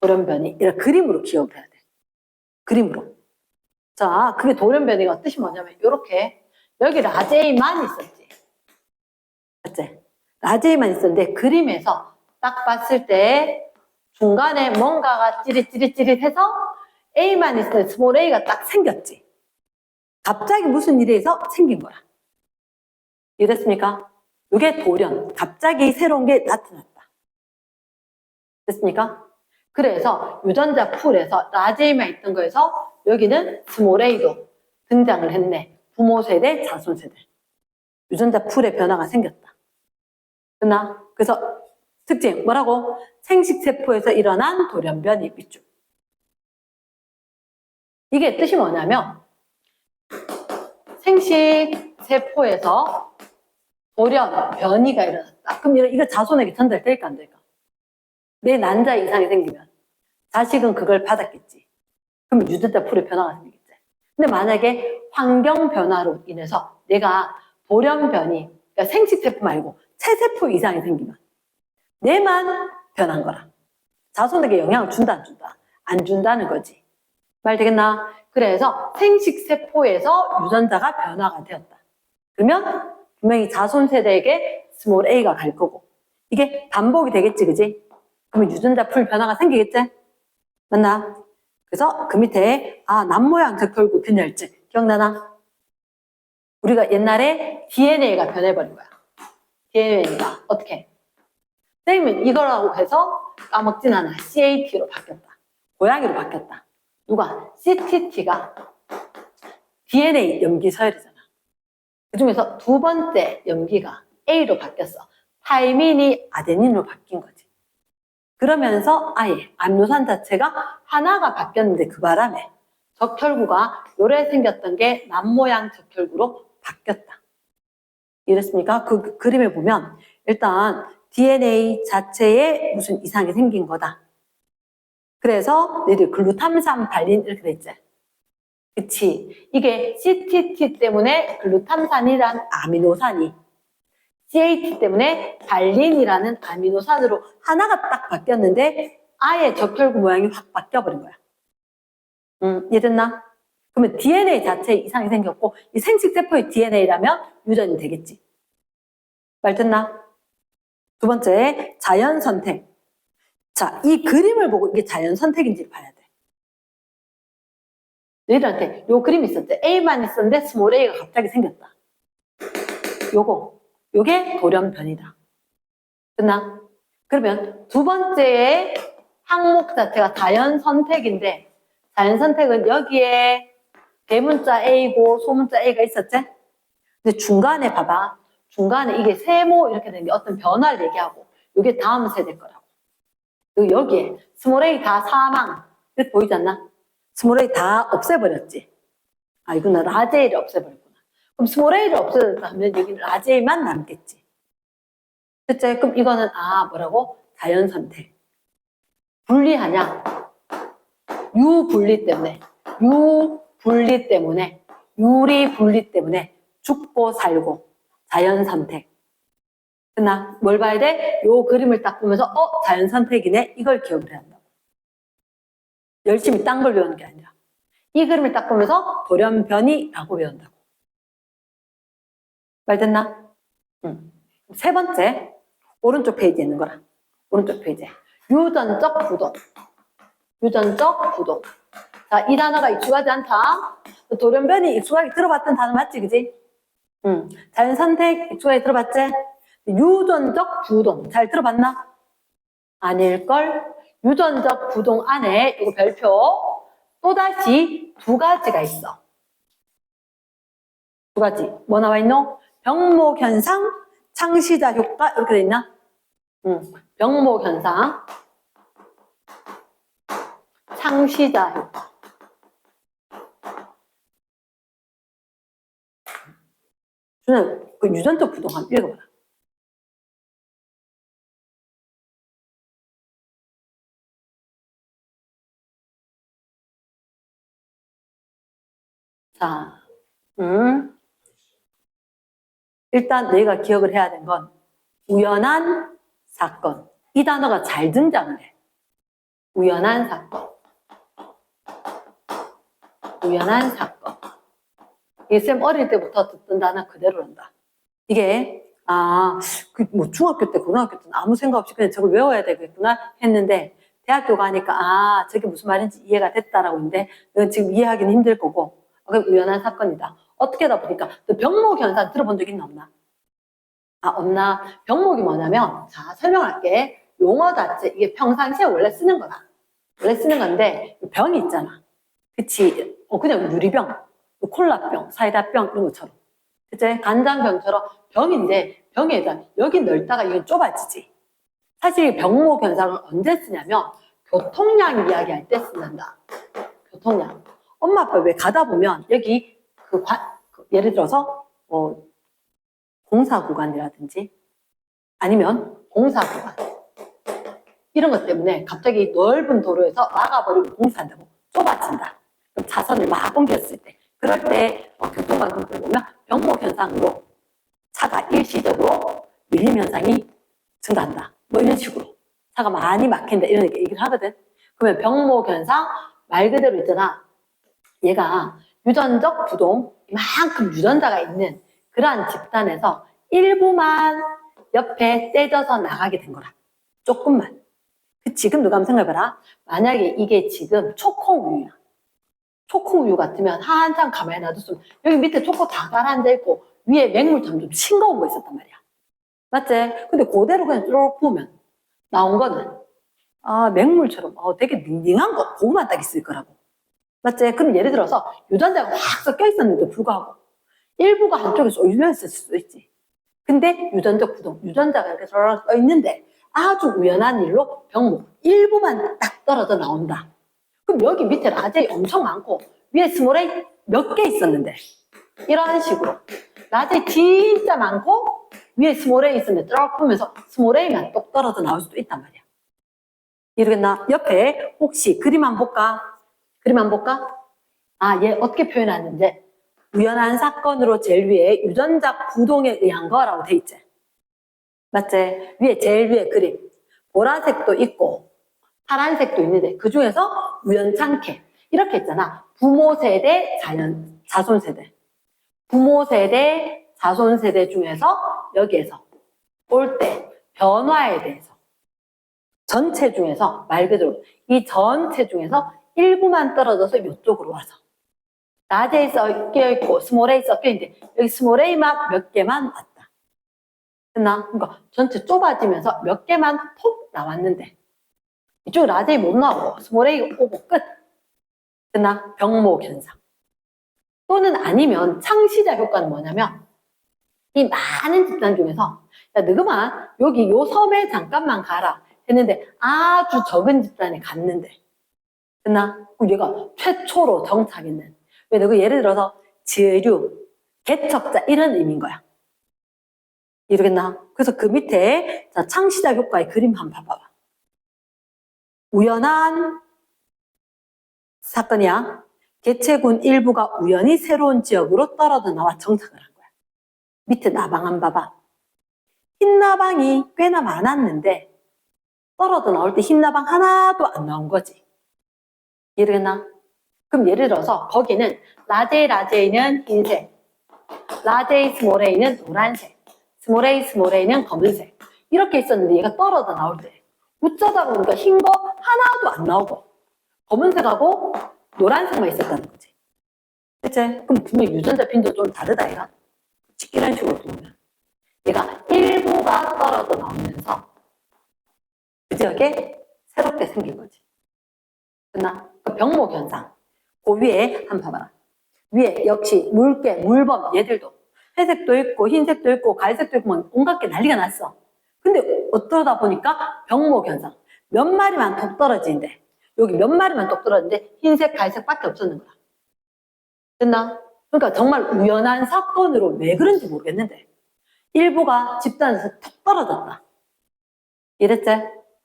돌연 변이. 이런 그림으로 기억을 해야 돼. 그림으로. 자, 그게 돌연 변이가 뜻이 뭐냐면, 이렇게, 여기 라제이만 있었지. 맞지? 라제이만 있었는데, 그림에서 딱 봤을 때, 중간에 뭔가가 찌릿찌릿찌릿해서, A만 있을 때 스몰 A가 딱 생겼지. 갑자기 무슨 일이 있어? 생긴 거야. 이해됐습니까? 이게 돌연. 갑자기 새로운 게 나타났다. 됐습니까? 그래서 유전자 풀에서 라제이만 있던 거에서 여기는 스몰 A도 등장을 했네. 부모 세대, 자손 세대. 유전자 풀의 변화가 생겼다. 됐나? 그래서 특징 뭐라고? 생식세포에서 일어난 돌연 변이 밑줄. 이게 뜻이 뭐냐면 생식세포에서 돌연 변이가 일어났다. 그럼 이거 자손에게 전달될까 안 될까? 내 난자 이상이 생기면 자식은 그걸 받았겠지. 그럼 유전자 풀의 변화가 생기겠지. 근데 만약에 환경 변화로 인해서 내가 돌연 변이, 그러니까 생식세포 말고 체세포 이상이 생기면 내만 변한 거라. 자손에게 영향을 준다 안 준다? 안 준다는 거지. 말 되겠나? 그래서 생식세포에서 유전자가 변화가 되었다. 그러면 분명히 자손 세대에게 스몰 A가 갈 거고 이게 반복이 되겠지, 그지? 그러면 유전자 풀 변화가 생기겠지? 맞나? 그래서 그 밑에 남모양 적혈구 균열증 기억나나? 우리가 옛날에 DNA가 변해버린 거야. DNA가 어떻게? 선생님은 이거라고 해서 까먹진 않아. CAT로 바뀌었다. 고양이로 바뀌었다. 누가? CTT가 DNA 염기 서열이잖아. 그 중에서 두 번째 염기가 A로 바뀌었어. 타이민이 아데닌으로 바뀐 거지. 그러면서 아예 암노산 자체가 하나가 바뀌었는데 그 바람에 적혈구가 요래 생겼던 게 남모양 적혈구로 바뀌었다. 이랬습니까? 그 그림에 보면 일단 DNA 자체에 무슨 이상이 생긴 거다. 그래서 너희들 글루탐산 발린 이렇게 돼 있지. 그치? 이게 CTT 때문에 글루탐산이란 아미노산이 CAT 때문에 발린이라는 아미노산으로 하나가 딱 바뀌었는데 아예 적혈구 모양이 확 바뀌어버린 거야. 이해됐나? 그러면 DNA 자체에 이상이 생겼고 이 생식세포의 DNA라면 유전이 되겠지. 말 됐나? 두 번째, 자연선택. 자, 이 그림을 보고 이게 자연선택인지를 봐야 돼. 너희들한테 요 그림이 있었지. A만 있었는데 스몰 A가 갑자기 생겼다. 요게 돌연변이다. 됐나? 그러면 두 번째의 항목 자체가 자연선택인데 자연선택은 여기에 대문자 A고 소문자 A가 있었지? 근데 중간에 봐봐. 중간에 이게 세모 이렇게 된 게 어떤 변화를 얘기하고 이게 다음 세대 거라고. 그리고 여기에 스몰 A 다 사망 이렇게 보이지 않나? 스몰 A 다 없애버렸지. 이구나. 라지 A를 없애버렸구나. 그럼 스몰 A를 없애버렸다면 여기 라지 A만 남겠지. 그치? 그럼 이거는 뭐라고? 자연선택. 분리하냐? 유분리 때문에 유리분리 때문에 죽고 살고 자연선택. 그나 뭘 봐야 돼? 요 그림을 딱 보면서 자연선택이네. 이걸 기억을 해야 한다고. 열심히 딴 걸 외우는 게 아니라 이 그림을 딱 보면서 돌연변이라고 외운다고. 말 됐나? 세 번째, 오른쪽 페이지에 있는 거라. 오른쪽 페이지에 유전적 부동. 유전적 부동. 자, 이 단어가 익숙하지 않다. 돌연변이 익숙하게 들어봤던 단어 맞지, 그지? 자연선택 익숙하게 들어봤지? 유전적 부동 잘 들어봤나? 아닐걸? 유전적 부동 안에 이거 별표 또다시 두 가지가 있어. 두 가지. 뭐 나와 있노? 병목현상, 창시자 효과 이렇게 돼 있나? 병목 현상, 창시자 효과. 준아, 그 유전적 부동 한번 읽어봐라. 자, 일단 너희가 기억을 해야 되는 건 우연한 사건. 이 단어가 잘 등장을 해. 우연한 사건. 우연한 사건. 이게 쌤 어릴 때부터 듣던 단어 그대로란다. 이게 뭐 중학교 때, 고등학교 때는 아무 생각 없이 그냥 저걸 외워야 되겠구나 했는데 대학교 가니까 저게 무슨 말인지 이해가 됐다라고 했는데 넌 지금 이해하기는 힘들 거고 그게 우연한 사건이다. 어떻게 하다 보니까 또 병목 현상 들어본 적 있나 없나? 없나? 병목이 뭐냐면 자 설명할게. 용어 자체 이게 평상시에 원래 쓰는 거다. 원래 쓰는 건데 병이 있잖아. 그치? 그냥 유리병, 콜라병, 사이다병 이런 것처럼. 그치? 간장병처럼 병인데 병에다 여기 넓다가 이건 좁아지지. 사실 병목 현상을 언제 쓰냐면 교통량 이야기할 때 쓴단다. 교통량. 엄마 아빠 왜 가다 보면 여기 예를 들어서 공사 구간이라든지 아니면 공사 구간 이런 것 때문에 갑자기 넓은 도로에서 막아버리고 공사한다고 좁아진다. 그럼 차선을 막 옮겼을 때 그럴 때 교통방송을 보면 병목 현상으로 차가 일시적으로 밀림 현상이 증가한다. 뭐 이런 식으로 차가 많이 막힌다 이런 얘기를 하거든. 그러면 병목 현상 말 그대로 있잖아. 얘가 유전적 부동 이만큼 유전자가 있는 그러한 집단에서 일부만 옆에 떼져서 나가게 된 거라. 조금만. 지금 누가 한번 생각해봐라. 만약에 이게 지금 초코우유야. 초코우유 같으면 한참 가만히 놔뒀으면 여기 밑에 초코 다 가라앉아 있고 위에 맹물처럼 좀 싱거운 거 있었단 말이야. 맞지? 근데 그대로 그냥 쭉 보면 나온 거는 맹물처럼 되게 닝닝한 거 그거만 딱 있을 거라고. 맞지? 그럼 예를 들어서 유전자가 확 섞여 있었는데도 불구하고 일부가 한쪽에서 올려있을 수도 있지. 근데 유전적 부동, 유전자가 이렇게 썰어 떠 있는데 아주 우연한 일로 병목 일부만 딱 떨어져 나온다. 그럼 여기 밑에 라제이 엄청 많고 위에 스몰 A 몇 개 있었는데 이런 식으로 라제이 진짜 많고 위에 스몰 A 있었는데 쭉 보면서 스몰 A만 똑 떨어져 나올 수도 있단 말이야. 이러겠나? 옆에 혹시 그림 한번 볼까? 그림 한번 볼까? 얘 어떻게 표현하는지 우연한 사건으로 제일 위에 유전자 부동에 의한 거라고 돼 있지. 맞지? 위에 제일 위에 그림 보라색도 있고 파란색도 있는데 그 중에서 우연찮게 이렇게 있잖아. 부모 세대, 자손 세대. 부모 세대, 자손 세대 중에서 여기에서 올 때 변화에 대해서 전체 중에서 말 그대로 이 전체 중에서 일부만 떨어져서 이쪽으로 와서 라제에 섞여있고 스몰 A 섞여있는데 여기 스몰 A만 몇 개만 왔다. 됐나? 그러니까 전체 좁아지면서 몇 개만 톡 나왔는데 이쪽 라제이 못 나오고 스몰 A 오고 끝. 됐나? 병목 현상. 또는 아니면 창시자 효과는 뭐냐면 이 많은 집단 중에서 야 너그만 여기 요 섬에 잠깐만 가라 했는데 아주 적은 집단에 갔는데 됐나? 그럼 얘가 최초로 정착했는 왜 너그 예를 들어서 지류, 개척자 이런 의미인 거야. 이러겠나? 그래서 그 밑에 자 창시자 효과의 그림 한번 봐봐. 우연한 사건이야. 개체군 일부가 우연히 새로운 지역으로 떨어져 나와 정착을 한 거야. 밑에 나방 한번 봐봐. 흰 나방이 꽤나 많았는데 떨어져 나올 때 흰 나방 하나도 안 나온 거지. 이해되겠나? 그럼 예를 들어서 거기는 라제이는 흰색, 라제이 스몰 A는 노란색, 스몰 A는 검은색 이렇게 있었는데 얘가 떨어져 나올 때 어쩌다 보니까 흰 거 하나도 안 나오고 검은색하고 노란색만 있었다는 거지. 그치? 그럼 분명히 유전자 빈도 좀 다르다 얘가. 이런 식으로 보면 얘가 일부가 떨어져 나오면서 그 지역에 새롭게 생긴 거지. 됐나? 그 병목 현상. 그 위에 한번 봐봐라. 위에 역시 물개, 물범 얘들도 회색도 있고 흰색도 있고 갈색도 있고 뭐 온갖 게 난리가 났어. 근데 어떠다 보니까 병목 현상. 몇 마리만 톡 떨어지는데, 여기 몇 마리만 톡 떨어지는데 흰색, 갈색밖에 없었는 거야. 됐나? 그러니까 정말 우연한 사건으로 왜 그런지 모르겠는데 일부가 집단에서 톡 떨어졌다. 이랬지?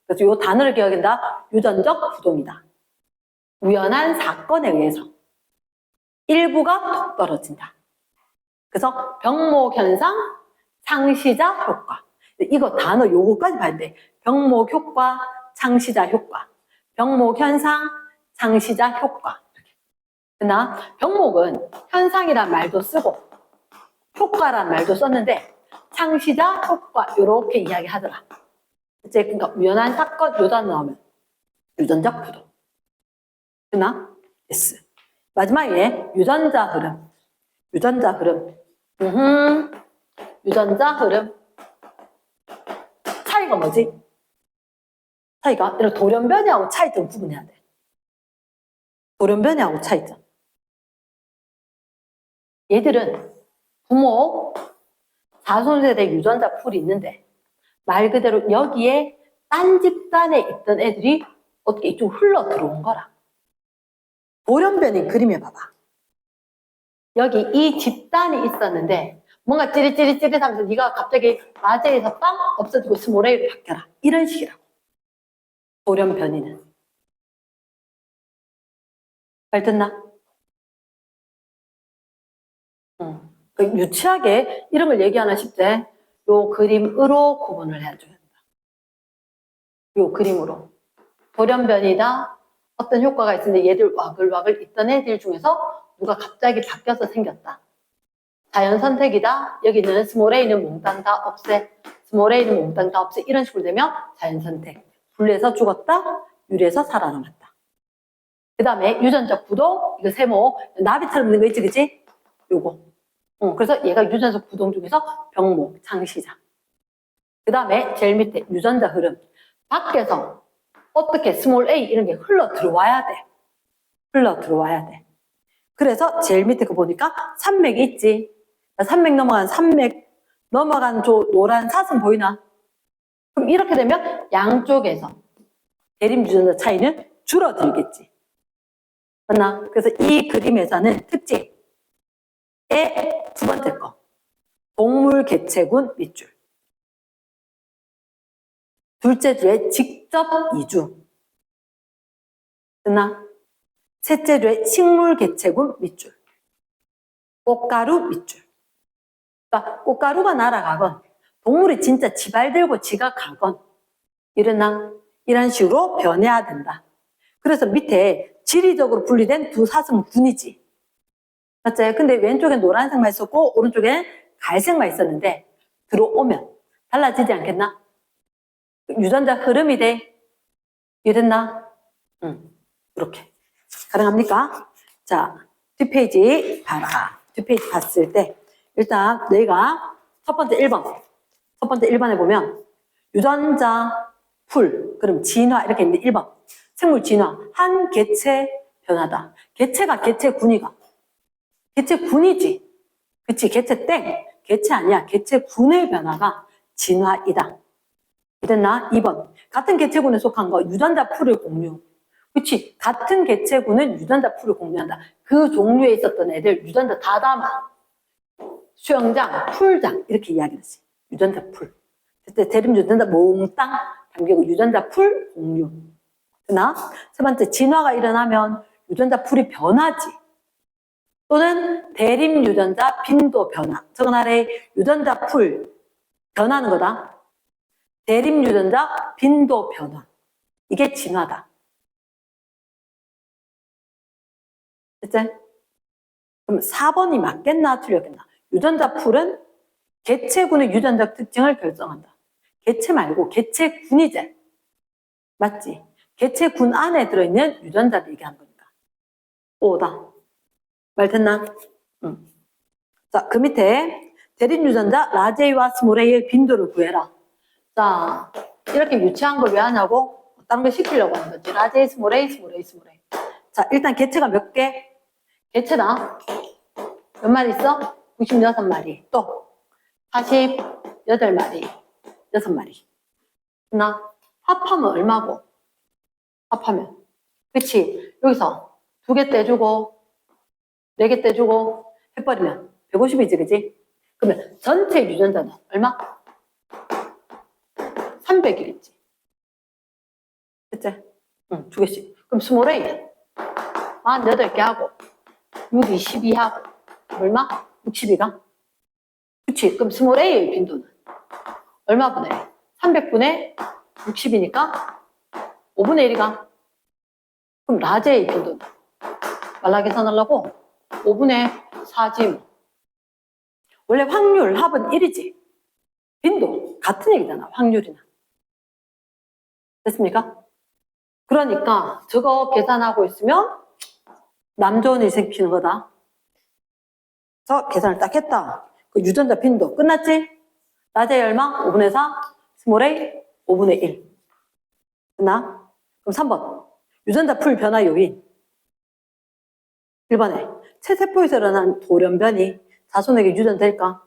그래서 이 단어를 기억한다. 유전적 부동이다. 우연한 사건에 의해서 일부가 톡 떨어진다. 그래서 병목 현상, 창시자 효과. 이거 단어 요거까지 봐야 돼. 병목 효과, 창시자 효과. 병목 현상, 창시자 효과. 그러나 병목은 현상이란 말도 쓰고 효과란 말도 썼는데 창시자 효과 이렇게 이야기하더라. 이제 그러니까 우연한 사건 요단 나오면 유전적 부동. 그러나 yes. 마지막에 유전자 흐름. 유전자 흐름. 유전자 흐름. 차이가 뭐지? 차이가 이런 돌연변이하고 차이점 구분해야 돼. 돌연변이하고 차이점. 얘들은 부모, 자손세대 유전자 풀이 있는데 말 그대로 여기에 딴 집단에 있던 애들이 어떻게 이쪽 흘러 들어온 거라. 돌연변이 그림에 봐봐. 여기 이 집단이 있었는데 뭔가 찌릿찌릿찌릿하면서 네가 갑자기 마제에서 빵 없어지고 스몰A로 바뀌어라. 이런 식이라고. 돌연변이는. 잘 듣나? 유치하게 이런 걸 얘기하나 싶대. 요 그림으로 구분을 해줘야 된다. 요 그림으로. 돌연변이다. 어떤 효과가 있는데 얘들 와글와글 있던 애들 중에서 누가 갑자기 바뀌어서 생겼다. 자연 선택이다. 여기는 스몰 a는 몽땅 다 없애. 스몰 a는 몽땅 다 없애. 이런 식으로 되면 자연 선택. 분리해서 죽었다. 유리해서 살아남았다. 그 다음에 유전적 부동. 이거 세모. 나비처럼 있는 거 있지, 그치? 요거. 그래서 얘가 유전적 부동 중에서 병목, 창시자. 그 다음에 제일 밑에 유전자 흐름. 밖에서 어떻게 스몰 a 이런 게 흘러 들어와야 돼. 흘러 들어와야 돼. 그래서 제일 밑에 그 보니까 산맥이 있지. 산맥 넘어간 저 노란 사슴 보이나? 그럼 이렇게 되면 양쪽에서 대립 유전자 차이는 줄어들겠지. 맞나? 그래서 이 그림에서는 특징. 두 번째 거. 동물 개체군 밑줄. 둘째 줄에 직접 이주. 됐나? 셋째 줄에 식물 개체군 밑줄. 꽃가루 밑줄. 그러니까 꽃가루가 날아가건 동물이 진짜 지발 들고 지가 가건 이런 식으로 변해야 된다. 그래서 밑에 지리적으로 분리된 두 사슴 군이지. 맞지? 근데 왼쪽엔 노란색만 있었고 오른쪽엔 갈색만 있었는데 들어오면 달라지지 않겠나? 유전자 흐름이 돼. 이해됐나? 이렇게. 가능합니까? 자, 뒷페이지 봐라. 뒷페이지 봤을 때 일단 너희가 첫 번째 1번에 보면 유전자 풀, 그럼 진화 이렇게 있는데 1번 생물 진화, 한 개체 변하다. 개체가 개체군이가 개체군이지. 그치? 개체 땡. 개체 아니야. 개체군의 변화가 진화이다. 이랬나? 2번. 같은 개체군에 속한 거 유전자 풀을 공유. 그치? 같은 개체군은 유전자 풀을 공유한다. 그 종류에 있었던 애들 유전자 다 담아. 수영장, 풀장 이렇게 이야기했지. 유전자 풀. 그때 대립 유전자 몽땅 담기고 유전자 풀 공유. 그러나 세 번째 진화가 일어나면 유전자 풀이 변하지. 또는 대립 유전자 빈도 변화. 저건 아래 유전자 풀 변하는 거다. 대립 유전자 빈도 변화. 이게 진화다. 됐지? 그럼 4번이 맞겠나 틀렸겠나? 유전자 풀은 개체군의 유전적 특징을 결정한다. 개체 말고 개체군이제. 맞지? 개체군 안에 들어있는 유전자를 얘기하는 거니까. 오다. 말 됐나? 응. 자, 그 밑에 대립 유전자 라제이와 스몰A의 빈도를 구해라. 자, 이렇게 유치한 걸 왜 하냐고? 다른 거 시키려고 하는 거지. 라제이, 스몰A. 자, 일단 개체가 몇 개? 개체다. 몇 마리 있어? 96마리. 또 48마리. 6마리. 나 합하면 얼마고? 합하면. 그치? 여기서 2개 떼주고 4개 떼주고 해버리면 150이지, 그치? 그러면 전체 유전자는 얼마? 300이겠지. 그치? 응, 2개씩. 그럼 스몰 a 48개 하고 6, 22 하고 얼마? 62가? 그치? 그럼 스몰 a의 빈도는 얼마분의 300분의 60이니까 5분의 1이가? 그럼 라지 a 빈도는 말라 계산하려고 5분의 4지 뭐. 원래 확률 합은 1이지. 빈도 같은 얘기잖아. 확률이나. 됐습니까? 그러니까 저거 계산하고 있으면 남 좋은 일 생기는 거다. 그래서 계산을 딱 했다. 그 유전자 빈도 끝났지? 낮에 얼마? 5분의 4, 스몰 a 5분의 1. 끝나? 그럼 3번. 유전자 풀 변화 요인. 1번에 체세포에서 일어난 돌연변이 자손에게 유전될까?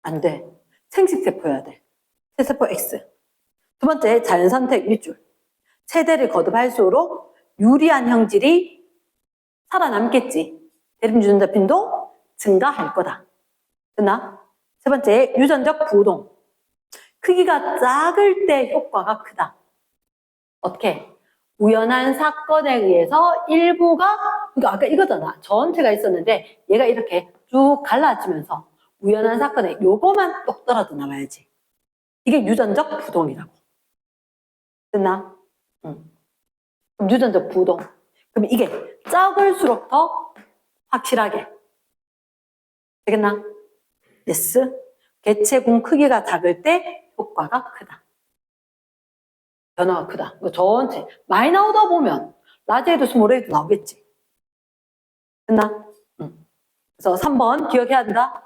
안 돼. 생식세포여야 돼. 체세포 X. 두 번째, 자연선택 밑줄. 세대를 거듭할수록 유리한 형질이 살아남겠지. 대립 유전자 빈도 증가할 거다. 됐나? 세 번째, 유전적 부동. 크기가 작을 때 효과가 크다. 어떻게? 우연한 사건에 의해서 일부가, 그러니까 아까 이거잖아. 전체가 있었는데 얘가 이렇게 쭉 갈라지면서 우연한 사건에 요거만 똑 떨어져 나와야지. 이게 유전적 부동이라고. 됐나? 응. 그럼 유전적 부동. 그럼 이게 작을수록 더 확실하게. 되겠나? 예스. 개체군 크기가 작을 때 효과가 크다. 변화가 크다. 이거 전체. 많이 나오다 보면 라지에도 스몰에도 나오겠지. 됐나? 응. 그래서 3번 기억해야 된다.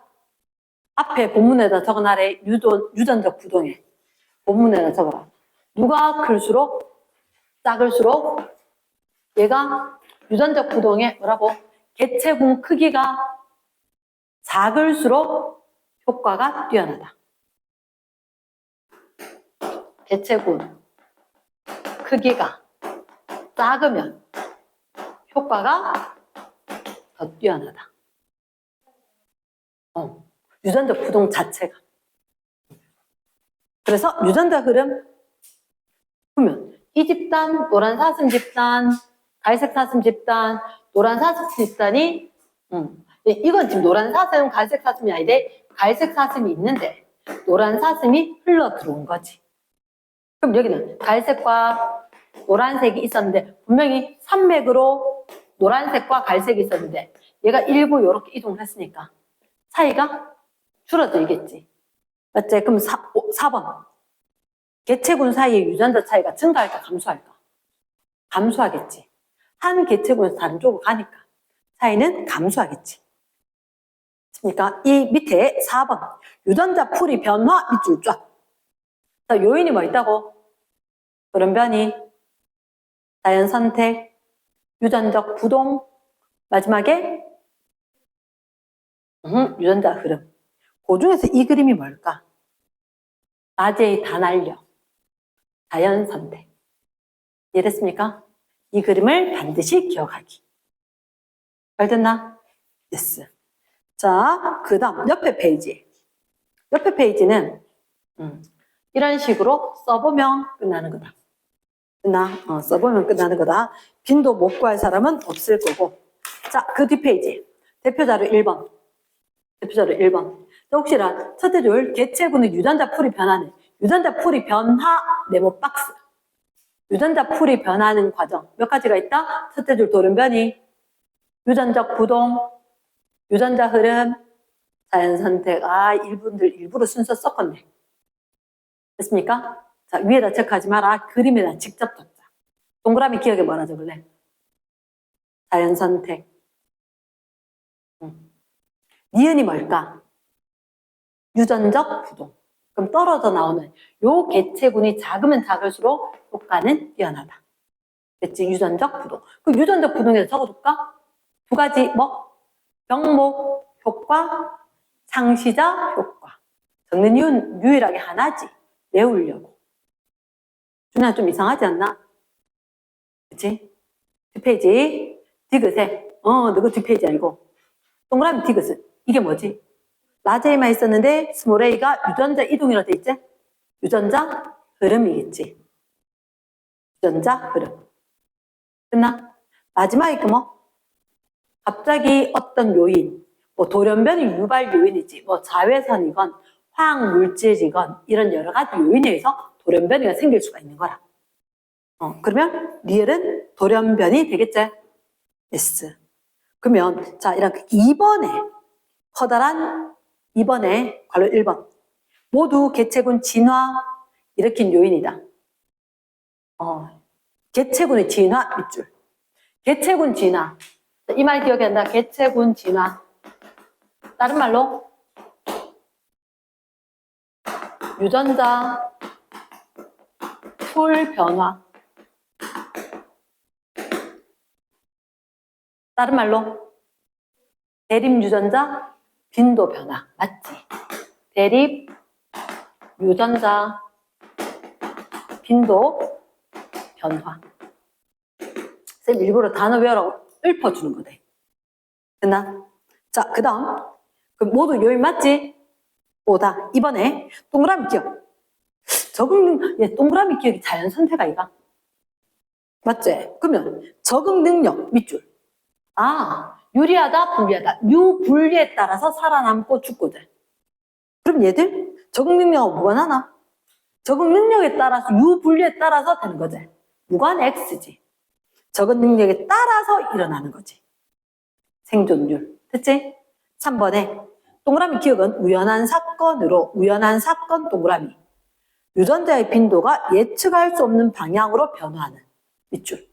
앞에 본문에다 적어놔래. 유전적 부동에. 본문에다 적어라. 누가 클수록 작을수록 얘가 유전적 부동에 뭐라고? 개체군 크기가 작을수록 효과가 뛰어나다. 개체군 크기가 작으면 효과가 더 뛰어나다. 유전적 부동 자체가. 그래서 유전자 흐름 보면 이 집단, 노란 사슴 집단, 갈색 사슴 집단, 노란 사슴 집단이 이건 지금 노란 사슴, 갈색 사슴이 아닌데 갈색 사슴이 있는데 노란 사슴이 흘러 들어온 거지. 그럼 여기는 갈색과 노란색이 있었는데 분명히 산맥으로 노란색과 갈색이 있었는데 얘가 일부 이렇게 이동을 했으니까 사이가 줄어들겠지. 맞지? 그럼 4번. 개체군 사이의 유전자 차이가 증가할까 감소할까? 감소하겠지. 한 개체군에서 다른 쪽으로 가니까 차이는 감소하겠지. 그러니까 이 밑에 4번 유전자 풀이 변화 밑줄 쫙. 자, 요인이 뭐 있다고? 돌연변이, 자연선택, 유전적 부동, 마지막에 유전자 흐름. 그 중에서 이 그림이 뭘까? 낮의 단알력, 자연선택. 이해됐습니까? 이 그림을 반드시 기억하기. 잘 됐나? 예스. 자, 그 다음 옆에 페이지. 옆에 페이지는 이런 식으로 써보면 끝나는 거다. 됐나? 써보면 끝나는 거다. 빈도 못 구할 사람은 없을 거고. 자, 그 뒷페이지. 대표자료 1번. 대표자료 1번. 혹시나 첫째 줄 개체군의 유전자 풀이 변하는 유전자 풀이 변화 네모 박스. 유전자 풀이 변하는 과정 몇 가지가 있다? 첫째 줄 돌연변이, 유전적 부동, 유전자 흐름, 자연선택. 아, 이분들 일부러 순서 섞었네. 됐습니까? 자, 위에다 체크하지 마라. 그림에다 직접 적자. 동그라미 기억에 뭐라 적을래? 자연선택. 니은이 뭘까? 유전적 부동. 그럼 떨어져 나오는 요 개체군이 작으면 작을수록 효과는 뛰어나다. 됐지? 유전적 부동. 그 유전적 부동에서 적어줄까? 두 가지 뭐? 병목 효과, 상시자 효과. 적는 이유는 유일하게 하나지. 외우려고. 준아 좀 이상하지 않나? 그치? 뒷페이지. 디귿에. 너그 뒷페이지 아니고. 동그라미 디귿은. 이게 뭐지? 라지 A만 있었는데 스몰 a가 유전자 이동이라고 돼 있지? 유전자 흐름이겠지. 유전자 흐름. 끝나? 마지막에 그 뭐? 갑자기 어떤 요인, 뭐 돌연변이 유발 요인이지, 뭐 자외선이건 화학 물질이건 이런 여러 가지 요인에 의해서 돌연변이가 생길 수가 있는 거라. 그러면 리을은 돌연변이 되겠지? S. 그러면 자 이렇게 2번에 커다란 2번에 괄호 1번 모두 개체군 진화 일으킨 요인이다. 개체군의 진화 밑줄. 개체군 진화. 이 말 기억해야 한다. 개체군 진화. 다른 말로 유전자 풀 변화. 다른 말로 대립 유전자 빈도 변화. 맞지? 대립 유전자 빈도 변화. 쌤 일부러 단어 외우라고 읊어주는 거대. 됐나? 자, 그 다음. 그 모두 요인 맞지? 오다. 이번에 동그라미 기억. 적응, 동그라미 기억이 자연 선택 아이가? 맞지? 그러면 적응 능력 밑줄. 유리하다, 불리하다. 유불리에 따라서 살아남고 죽거든. 그럼 얘들 적응 능력은 무관하나? 적응 능력에 따라서 유불리에 따라서 되는 거지. 무관 X지. 적응 능력에 따라서 일어나는 거지. 생존율. 됐지? 3번에 동그라미 기억은 우연한 사건으로 우연한 사건 동그라미. 유전자의 빈도가 예측할 수 없는 방향으로 변화하는 밑줄.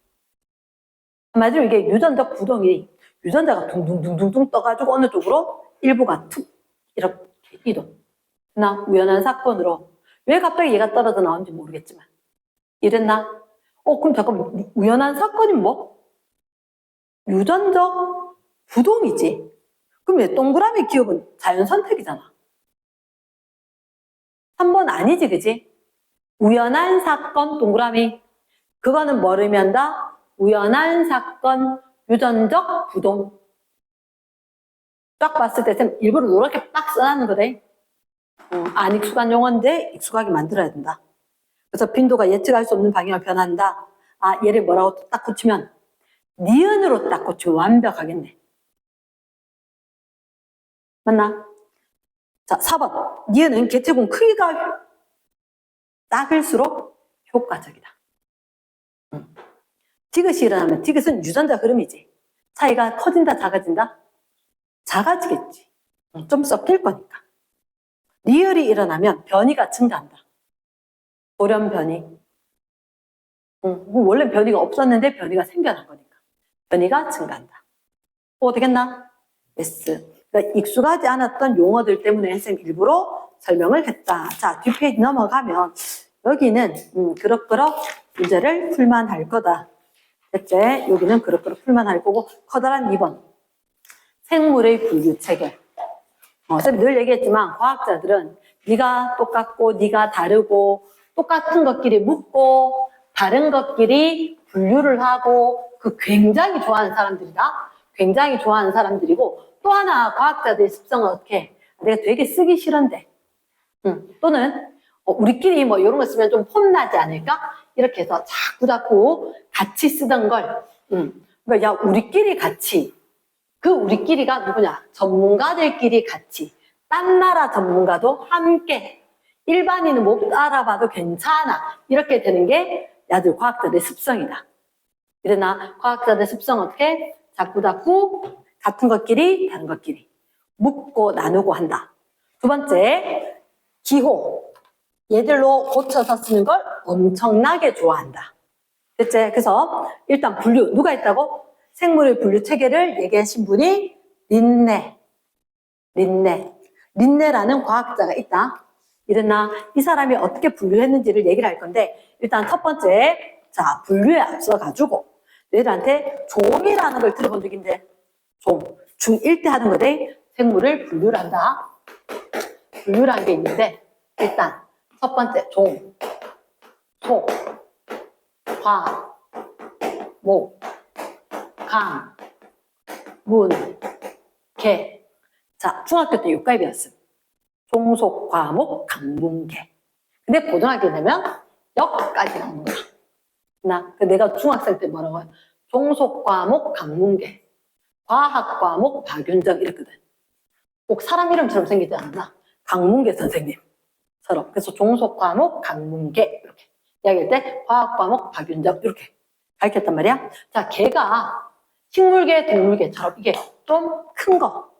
한마디로 이게 유전자 구동이 유전자가 둥둥둥둥 떠가지고 어느 쪽으로 일부가 툭 이렇게 이동. 나 우연한 사건으로 왜 갑자기 얘가 떨어져 나온지 모르겠지만 이랬나? 그럼 잠깐 우연한 사건이 뭐? 유전적 부동이지. 그럼 왜 동그라미 기억은 자연 선택이잖아. 3번 아니지, 그지? 우연한 사건 동그라미. 그거는 뭐를 의미한다? 우연한 사건 유전적 부동. 쫙 봤을 때 쌤 일부러 노랗게 빡 써놨는 거래. 안 익숙한 용어인데 익숙하게 만들어야 된다. 그래서 빈도가 예측할 수 없는 방향을 변한다. 얘를 뭐라고 딱 고치면 니은으로 딱 고치면 완벽하겠네. 맞나? 자, 4번. 니은은 개체군 크기가 작을수록 효과적이다. 디귿이 일어나면 디귿은 유전자 흐름이지. 차이가 커진다, 작아진다? 작아지겠지. 좀 섞일 거니까. 리을이 일어나면 변이가 증가한다. 돌연 변이. 원래 변이가 없었는데 변이가 생겨난 거니까. 변이가 증가한다. 되겠나? S. 그러니까 익숙하지 않았던 용어들 때문에 선생님 일부러 설명을 했다. 자, 뒷페이지 넘어가면 여기는 그럭그럭 문제를 풀만 할 거다. 됐지? 여기는 그럭그럭 풀만 할 거고 커다란 2번. 생물의 분류 체계. 선생님 늘 얘기했지만 과학자들은 네가 똑같고 네가 다르고 똑같은 것끼리 묶고 다른 것끼리 분류를 하고 그 굉장히 좋아하는 사람들이다. 굉장히 좋아하는 사람들이고 또 하나 과학자들의 습성은 어떻게 해? 내가 되게 쓰기 싫은데 또는 우리끼리 뭐 이런 거 쓰면 좀 폼나지 않을까? 이렇게 해서 자꾸 같이 쓰던 걸 그러니까 야 우리끼리 같이 그 우리끼리가 누구냐? 전문가들끼리 같이 딴 나라 전문가도 함께 일반인은 못 알아봐도 괜찮아 이렇게 되는 게 야들 과학자들의 습성이다. 이러나 과학자들의 습성 어떻게? 자꾸 같은 것끼리 다른 것끼리 묶고 나누고 한다. 두 번째 기호. 얘들로 고쳐서 쓰는 걸 엄청나게 좋아한다. 됐지? 그래서 일단 분류 누가 있다고? 생물의 분류 체계를 얘기하신 분이 린네라는 과학자가 있다. 이러나 이 사람이 어떻게 분류했는지를 얘기를 할 건데 일단 첫 번째 자 분류에 앞서 가지고 너희들한테 종이라는 걸 들어본 적 있는데 중1 때 하는 거대. 생물을 분류를 한다. 분류라는 게 있는데 일단 첫 번째 종, 소, 화, 목, 강, 문, 개. 자, 중학교 때 요까지 배웠음. 종속, 과목, 강문계. 근데 고등학교 되면 역까지 나오는 거야. 내가 중학생 때 뭐라고 해? 종속, 과목, 강문계. 과학, 과목, 박윤정 이랬거든. 꼭 사람 이름처럼 생기지 않나? 강문계 선생님처럼. 그래서 종속, 과목, 강문계 이렇게. 이야기할 때 과학, 과목, 박윤정 이렇게 가르쳤단 말이야. 자, 개가 식물계, 동물계처럼 이게 좀 큰 거.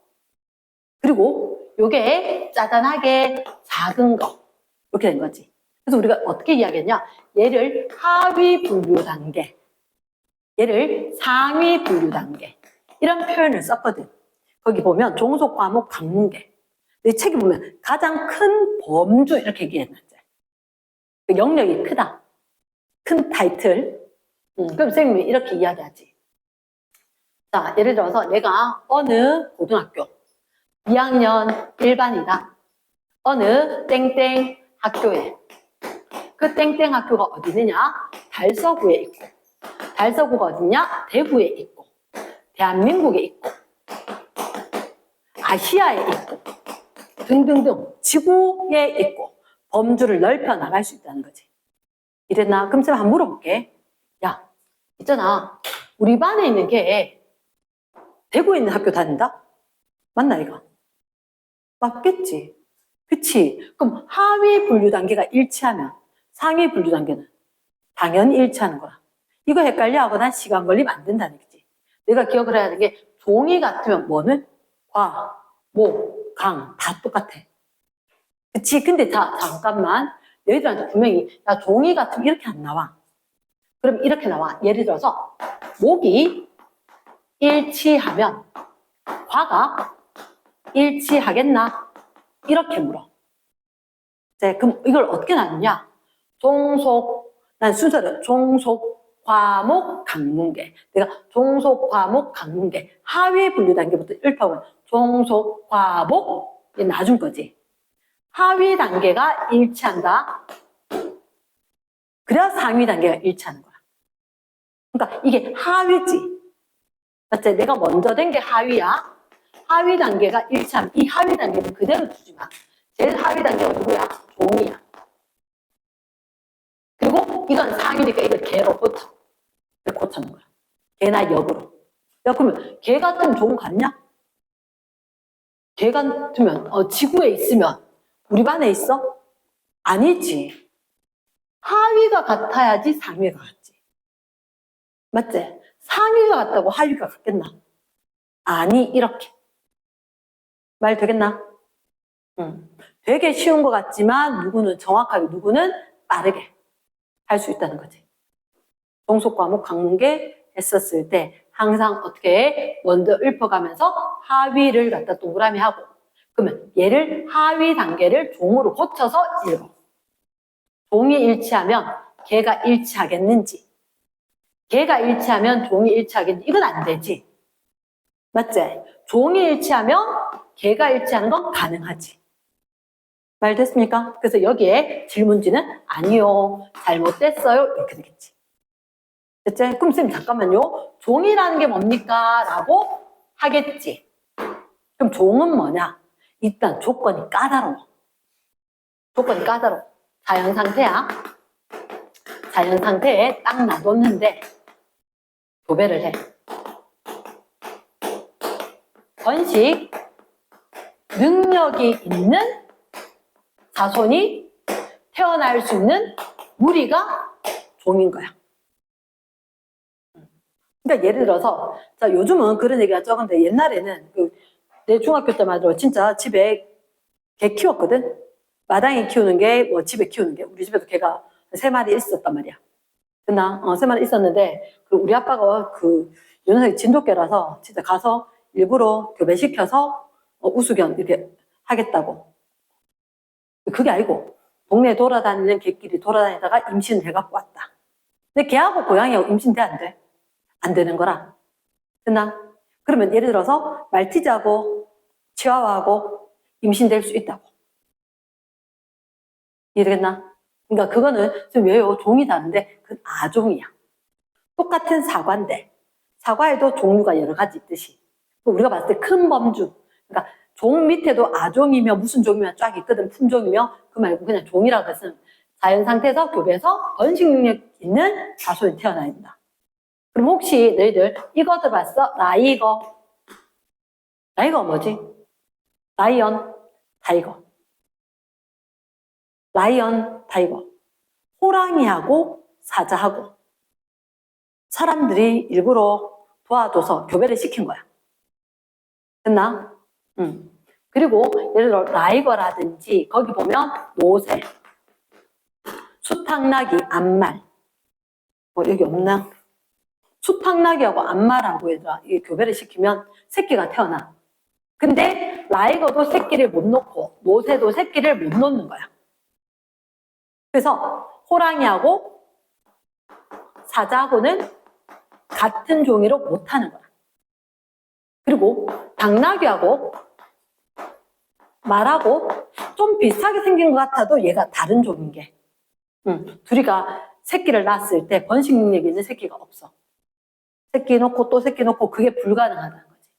그리고 요게 짜잔하게 작은 거. 이렇게 된 거지. 그래서 우리가 어떻게 이야기했냐? 얘를 하위 분류 단계, 얘를 상위 분류 단계. 이런 표현을 썼거든. 거기 보면 종속, 과목, 강문계. 내 책에 보면 가장 큰 범주 이렇게 얘기했는데 영역이 크다. 큰 타이틀. 그럼 선생님이 이렇게 이야기하지. 자, 예를 들어서 내가 어느 고등학교 2학년 1반이다. 어느 땡땡 학교에. 그 땡땡 학교가 어디 있느냐? 달서구에 있고. 달서구가 어디냐? 대구에 있고. 대한민국에 있고. 아시아에 있고. 등등등. 지구에 있고. 범주를 넓혀 나갈 수 있다는 거지. 이랬나? 그럼 쌤 한번 물어볼게. 야, 있잖아. 우리 반에 있는 게 대구에 있는 학교 다닌다? 맞나, 이거? 맞겠지. 그치? 그럼 하위 분류 단계가 일치하면 상위 분류 단계는 당연히 일치하는 거야. 이거 헷갈려 하고 난 시간 걸리면 안 된다는 거지. 내가 기억을 해야 되는 게 종이 같으면 뭐는? 과, 목, 강 다 똑같아. 그치? 근데 잠깐만. 너희들한테 분명히 야, 종이 같으면 이렇게 안 나와. 그럼 이렇게 나와. 예를 들어서 목이 일치하면 과가 일치하겠나? 이렇게 물어. 네, 그럼 이걸 어떻게 나누냐? 종속, 난 순서를 종속, 과목, 강문계. 내가 종속, 과목, 강문계. 하위 분류 단계부터 읽어보면 종속, 과목, 이게 나중 거지. 하위 단계가 일치한다. 그래야 상위 단계가 일치하는 거야. 그러니까 이게 하위지. 맞지? 내가 먼저 된 게 하위야. 하위 단계가 일치하면 이 하위 단계는 그대로 두지 마. 제일 하위 단계가 누구야? 종이야. 그리고 이건 상위니까 이걸 개로 고쳐. 고쳐는 거야. 개나 역으로. 야, 그러면 개 같은 종 같냐? 개 같으면 지구에 있으면 우리 반에 있어? 아니지. 하위가 같아야지 상위가 같지. 맞지? 상위가 같다고 하위가 같겠나? 아니, 이렇게. 말 되겠나? 되게 쉬운 것 같지만 누구는 정확하게 누구는 빠르게 할 수 있다는 거지. 종속 과목 강문계 했었을 때 항상 어떻게 먼저 읊어가면서 하위를 갖다 동그라미 하고 그러면 얘를 하위 단계를 종으로 고쳐서 읽어. 종이 일치하면 개가 일치하겠는지 개가 일치하면 종이 일치하겠는지 이건 안 되지. 맞지? 종이 일치하면 개가 일치하는 건 가능하지. 말 됐습니까? 그래서 여기에 질문지는 아니요, 잘못됐어요 이렇게 되겠지. 됐지? 그럼 선생님 잠깐만요. 종이라는 게 뭡니까? 라고 하겠지. 그럼 종은 뭐냐? 일단 조건이 까다로워. 조건이 까다로워. 자연 상태야. 자연 상태에 딱 놔뒀는데 도배를 해. 번식 능력이 있는 자손이 태어날 수 있는 무리가 종인 거야. 그러니까 예를 들어서 자 요즘은 그런 얘기가 적은데 옛날에는 내 중학교 때만 해도 진짜 집에 개 키웠거든. 마당에 키우는 게 뭐 집에 키우는 게 우리 집에도 개가 3마리 있었단 말이야. 그나 3마리 있었는데 우리 아빠가 그 녀석이 진돗개라서 진짜 가서 일부러 교배시켜서 우수견 이렇게 하겠다고. 그게 아니고 동네에 돌아다니는 개끼리 돌아다니다가 임신을 해갖고 왔다. 근데 개하고 고양이하고 임신돼 안 돼? 안 되는 거라. 됐나? 그러면 예를 들어서 말티즈하고 치와와하고 임신될 수 있다고. 이해되겠나? 그러니까 그거는 지금 왜요? 종이 다른데 그건 아종이야. 똑같은 사과인데 사과에도 종류가 여러 가지 있듯이 우리가 봤을 때 큰 범주, 그러니까 종 밑에도 아종이며 무슨 종이며 쫙 있거든. 품종이며 그 말고 그냥 종이라고 해서 자연 상태에서 교배해서 번식 능력 있는 자손이 태어나야 된다. 그럼 혹시 너희들 이거 들어봤어? 라이거. 라이거 뭐지? 라이언, 타이거. 라이언, 타이거. 호랑이하고 사자하고 사람들이 일부러 도와줘서 교배를 시킨 거야. 됐나? 응. 그리고 예를 들어 라이거라든지 거기 보면 노새, 수탉나기, 암말. 뭐 여기 없나? 수탉나기하고 암말하고 얘들아 이게 교배를 시키면 새끼가 태어나. 근데 라이거도 새끼를 못 놓고 노새도 새끼를 못 놓는 거야. 그래서 호랑이하고 사자하고는 같은 종이로 못하는 거야. 그리고 당나귀하고 말하고 좀 비슷하게 생긴 것 같아도 얘가 다른 종인 게 둘이가 새끼를 낳았을 때 번식 능력이 있는 새끼가 없어. 새끼 놓고 또 새끼 놓고 그게 불가능하다는 거지.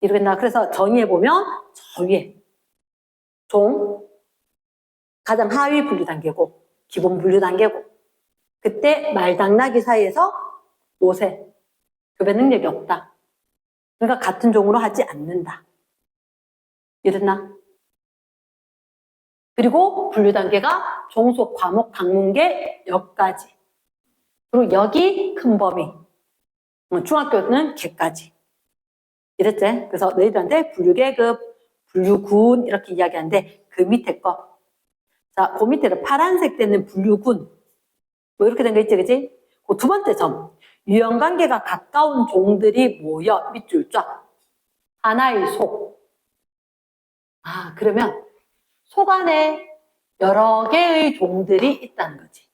이러겠나? 그래서 정의해보면 저 위에 종 가장 하위 분류 단계고 기본 분류 단계고 그때 말당나귀 사이에서 노새 교배 능력이 없다. 그러니까 같은 종으로 하지 않는다. 이랬나? 그리고 분류 단계가 종속, 과목, 강문계 여기까지. 그리고 여기 큰 범위. 중학교는 개까지. 이랬지? 그래서 너희들한테 분류계급, 분류군 이렇게 이야기하는데 그 밑에 거. 자, 그 밑에는 파란색 되는 분류군. 뭐 이렇게 된 거 있지, 그지? 그 두 번째 점. 유형관계가 가까운 종들이 모여 밑줄 쫙. 하나의 속. 아, 그러면 속 안에 여러 개의 종들이 있다는 거지.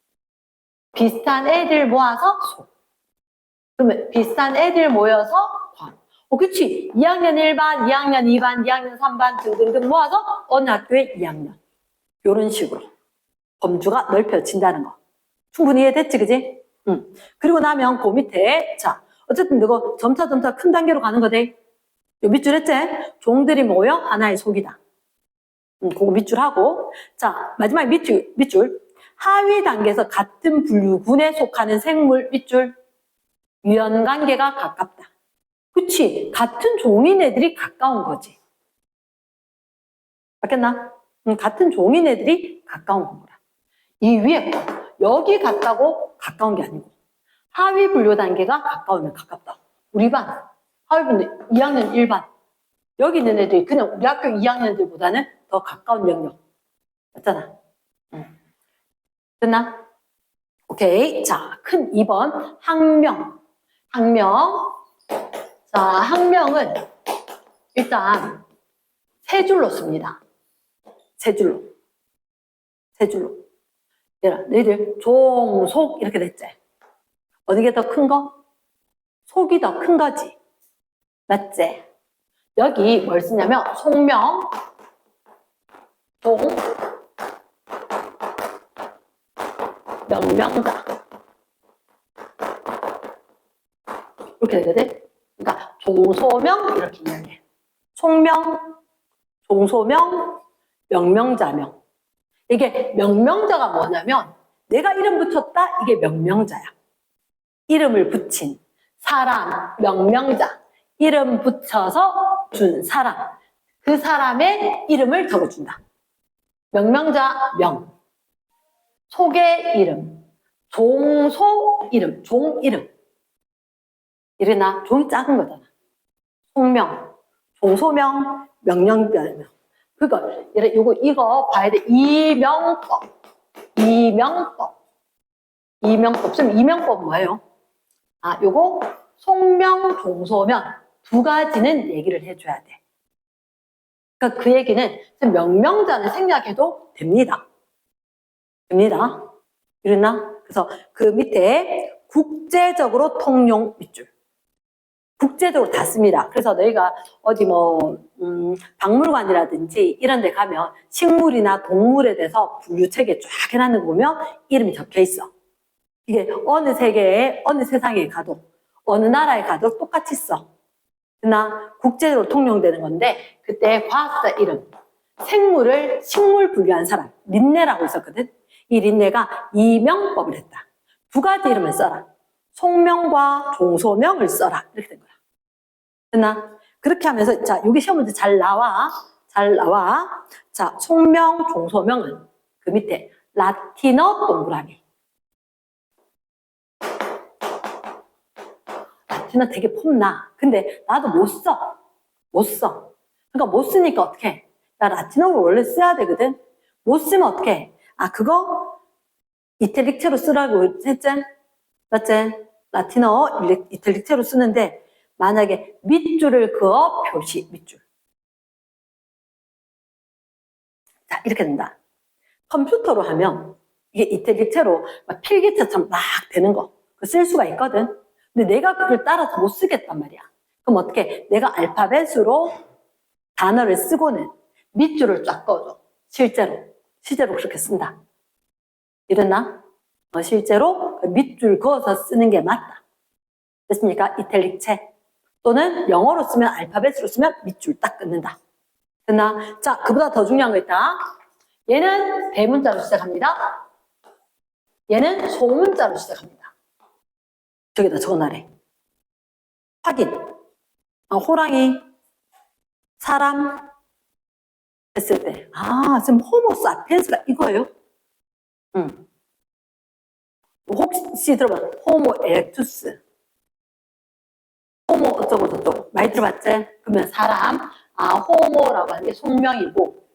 비슷한 애들 모아서 속. 그러면 비슷한 애들 모여서 관. 그치. 2학년 1반, 2학년 2반, 2학년 3반 등등등 모아서 어느 학교에 2학년. 이런 식으로 범주가 넓혀진다는 거. 충분히 이해됐지, 그지? 응. 그리고 나면 그 밑에 자, 어쨌든 이거 점차 큰 단계로 가는 거대. 요 밑줄 했지? 종들이 모여 하나의 속이다. 그거 밑줄하고 자, 마지막 밑줄. 하위 단계에서 같은 분류군에 속하는 생물 밑줄. 유연관계가 가깝다. 그치? 같은 종인 애들이 가까운 거지. 맞겠나? 같은 종인 애들이 가까운 거라. 이 위에 거. 여기 같다고 가까운 게 아니고 하위 분류 단계가 가까우면 가깝다. 우리 반 하위 분류 2학년 1반 여기 있는 애들이 그냥 우리 학교 2학년들보다는 더 가까운 영역. 맞잖아. 됐나? 오케이. 자, 큰 2번 학명. 자, 학명은 일단 세 줄로 씁니다. 세 줄로. 얘들아, 너희들 종, 속 이렇게 됐지? 어느 게 더 큰 거? 속이 더 큰 거지. 맞지? 여기 뭘 쓰냐면 속명, 종, 명명자 이렇게 되거든? 그러니까 종소명 이렇게 이야기해. 속명, 종소명, 명명자명. 이게 명명자가 뭐냐면 내가 이름 붙였다 이게 명명자야. 이름을 붙인 사람, 명명자. 이름 붙여서 준 사람. 그 사람의 이름을 적어준다. 명명자 명. 속의 이름. 종소 이름. 종 이름. 이래나 종이 작은 거잖아. 속명, 종소명, 명명자명. 그걸 이거 봐야 돼. 이명법. 지금 이명법 뭐예요? 아, 요거 속명, 종소명 두 가지는 얘기를 해줘야 돼. 그러니까 그 얘기는 명명자는 생략해도 됩니다. 이랬나? 그래서 그 밑에 국제적으로 통용 밑줄. 국제적으로 다 씁니다. 그래서 너희가 어디 박물관이라든지 이런 데 가면 식물이나 동물에 대해서 분류책에 쫙 해놨는 거 보면 이름이 적혀 있어. 이게 어느 세계에, 어느 세상에 가도, 어느 나라에 가도 똑같이 써. 그러나 국제적으로 통용되는 건데, 그때 과학자 이름, 생물을 식물 분류한 사람, 린네라고 있었거든. 이 린네가 이명법을 했다. 두 가지 이름을 써라. 속명과 종소명을 써라. 이렇게 된 거야. 됐나? 그렇게 하면서, 자, 여기 시험 문제 잘 나와. 잘 나와. 자, 속명, 종소명은 그 밑에 라틴어 동그라미. 라틴어 되게 폼나. 근데 나도 못 써. 못 써. 그러니까 못 쓰니까 어떡해. 나 라틴어를 원래 써야 되거든. 못 쓰면 어떡해. 아, 그거 이탈릭체로 쓰라고 했지? 맞지? 라틴어 이탈릭체로 쓰는데 만약에 밑줄을 그어 표시 밑줄. 자, 이렇게 된다. 컴퓨터로 하면 이게 이탈릭체로 막 필기체처럼 막 되는 거 쓸 수가 있거든. 근데 내가 그걸 따라서 못 쓰겠단 말이야. 그럼 어떻게? 내가 알파벳으로 단어를 쓰고는 밑줄을 쫙 그어줘. 실제로 그렇게 쓴다. 이랬나? 실제로 밑줄 그어서 쓰는 게 맞다. 됐습니까? 이탈릭체. 또는 영어로 쓰면 알파벳으로 쓰면 밑줄 딱 끊는다. 됐나? 자, 그보다 더 중요한 거 있다. 얘는 대문자로 시작합니다. 얘는 소문자로 시작합니다. 저기다 적어놔래. 확인. 호랑이, 사람 했을 때. 아, 지금 호모 사피엔스가 이거예요? 응. 혹시 들어봐. 호모 에렉투스. 호모 어쩌고 저쩌고. 많이 들어봤지? 그러면 사람. 아, 호모라고 하는 게 속명이고,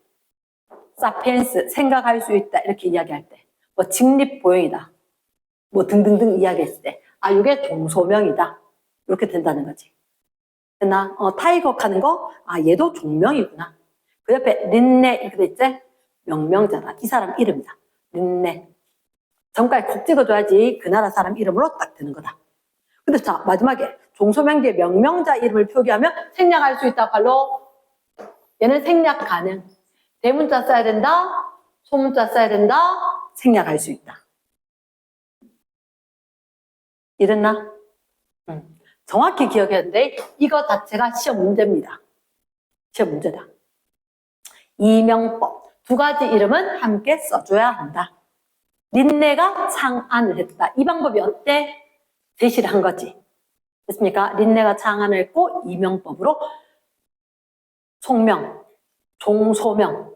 사피엔스, 생각할 수 있다. 이렇게 이야기할 때. 직립보행이다. 등등등 이야기했을 때. 아, 이게 종소명이다. 이렇게 된다는 거지. 됐나? 타이거 하는 거, 아, 얘도 종명이구나. 그 옆에 린네 이렇게 돼 있지? 명명자다. 이 사람 이름이다. 린네. 정가에 콕 찍어줘야지 그 나라 사람 이름으로 딱 되는 거다. 근데 자, 마지막에 종소명 뒤에 명명자 이름을 표기하면 생략할 수 있다. 발로. 얘는 생략 가능. 대문자 써야 된다. 소문자 써야 된다. 생략할 수 있다. 이랬나? 정확히 기억해야 되는데 이거 자체가 시험 문제입니다. 시험 문제다. 이명법. 두 가지 이름은 함께 써줘야 한다. 린네가 창안을 했다. 이 방법이 어때? 제시를 한 거지. 됐습니까? 린네가 창안을 했고 이명법으로 속명, 종소명,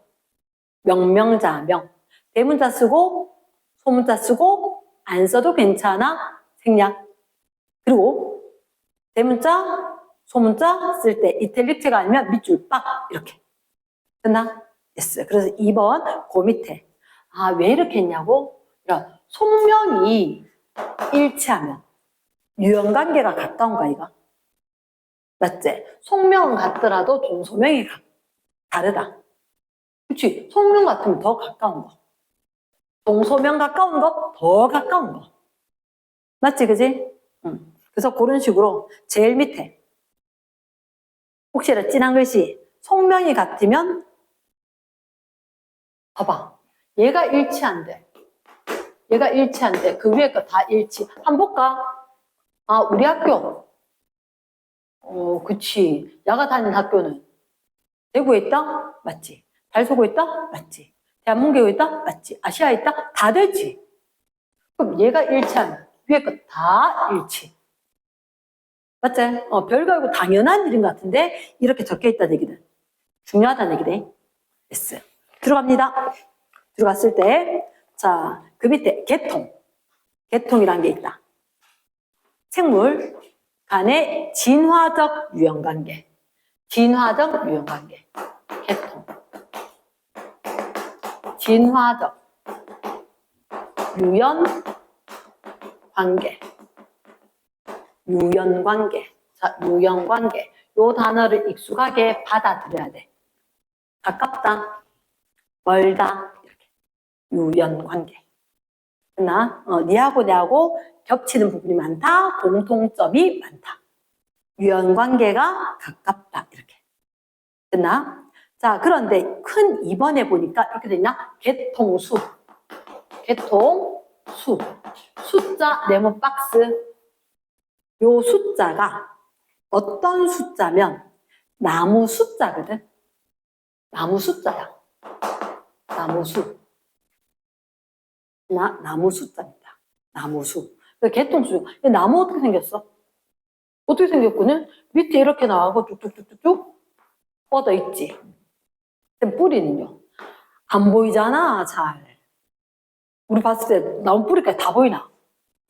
명명자명, 대문자 쓰고 소문자 쓰고 안 써도 괜찮아. 생략. 그리고 대문자, 소문자 쓸 때 이탈릭체가 아니면 밑줄 빡 이렇게. 됐나? 됐어요. 그래서 2번 그 밑에. 아, 왜 이렇게 했냐고? 그러니까 속명이 일치하면 유형관계가 가까운가 이거? 맞지? 속명은 같더라도 종소명이 다르다. 그치? 속명 같으면 더 가까운 거. 종소명 가까운 거, 더 가까운 거. 맞지? 그지? 응. 그래서 그런 식으로 제일 밑에 혹시나 진한 글씨 속명이 같으면 봐봐. 얘가 일치한대. 얘가 일치한대. 그 위에 거 다 일치. 한번 볼까? 아, 우리 학교. 그치. 야가 다니는 학교는 대구에 있다? 맞지. 달서구에 있다? 맞지. 대한문교에 있다? 맞지. 아시아에 있다? 다 되지. 그럼 얘가 일치하면 위에 거 다 일치. 맞지? 별거 아니고 당연한 일인 것 같은데 이렇게 적혀 있다는 얘기는 중요하다는 얘기네. 됐어요. 들어갑니다. 들어갔을 때 자, 그 밑에 계통. 계통이라는 게 있다. 생물 간의 진화적 유형관계. 진화적 유형관계. 계통. 진화적 유연관계. 유연관계. 자, 유연관계. 요 단어를 익숙하게 받아들여야 돼. 가깝다. 멀다. 이렇게. 유연관계. 그러나 니하고 내하고 겹치는 부분이 많다. 공통점이 많다. 유연관계가 가깝다. 이렇게. 됐나? 자, 그런데 큰 2번에 보니까 이렇게 되냐? 개통수. 개통수. 숫자 네모 박스. 요 숫자가 어떤 숫자면 나무 숫자거든. 나무 숫자야. 나무수. 나무 숫자입니다. 나무수. 개통수. 나무 어떻게 생겼어? 어떻게 생겼거든? 밑에 이렇게 나가고 쭉쭉쭉쭉 뻗어 있지. 뿌리는요? 안 보이잖아, 잘. 우리 봤을 때 나무 뿌리까지 다 보이나?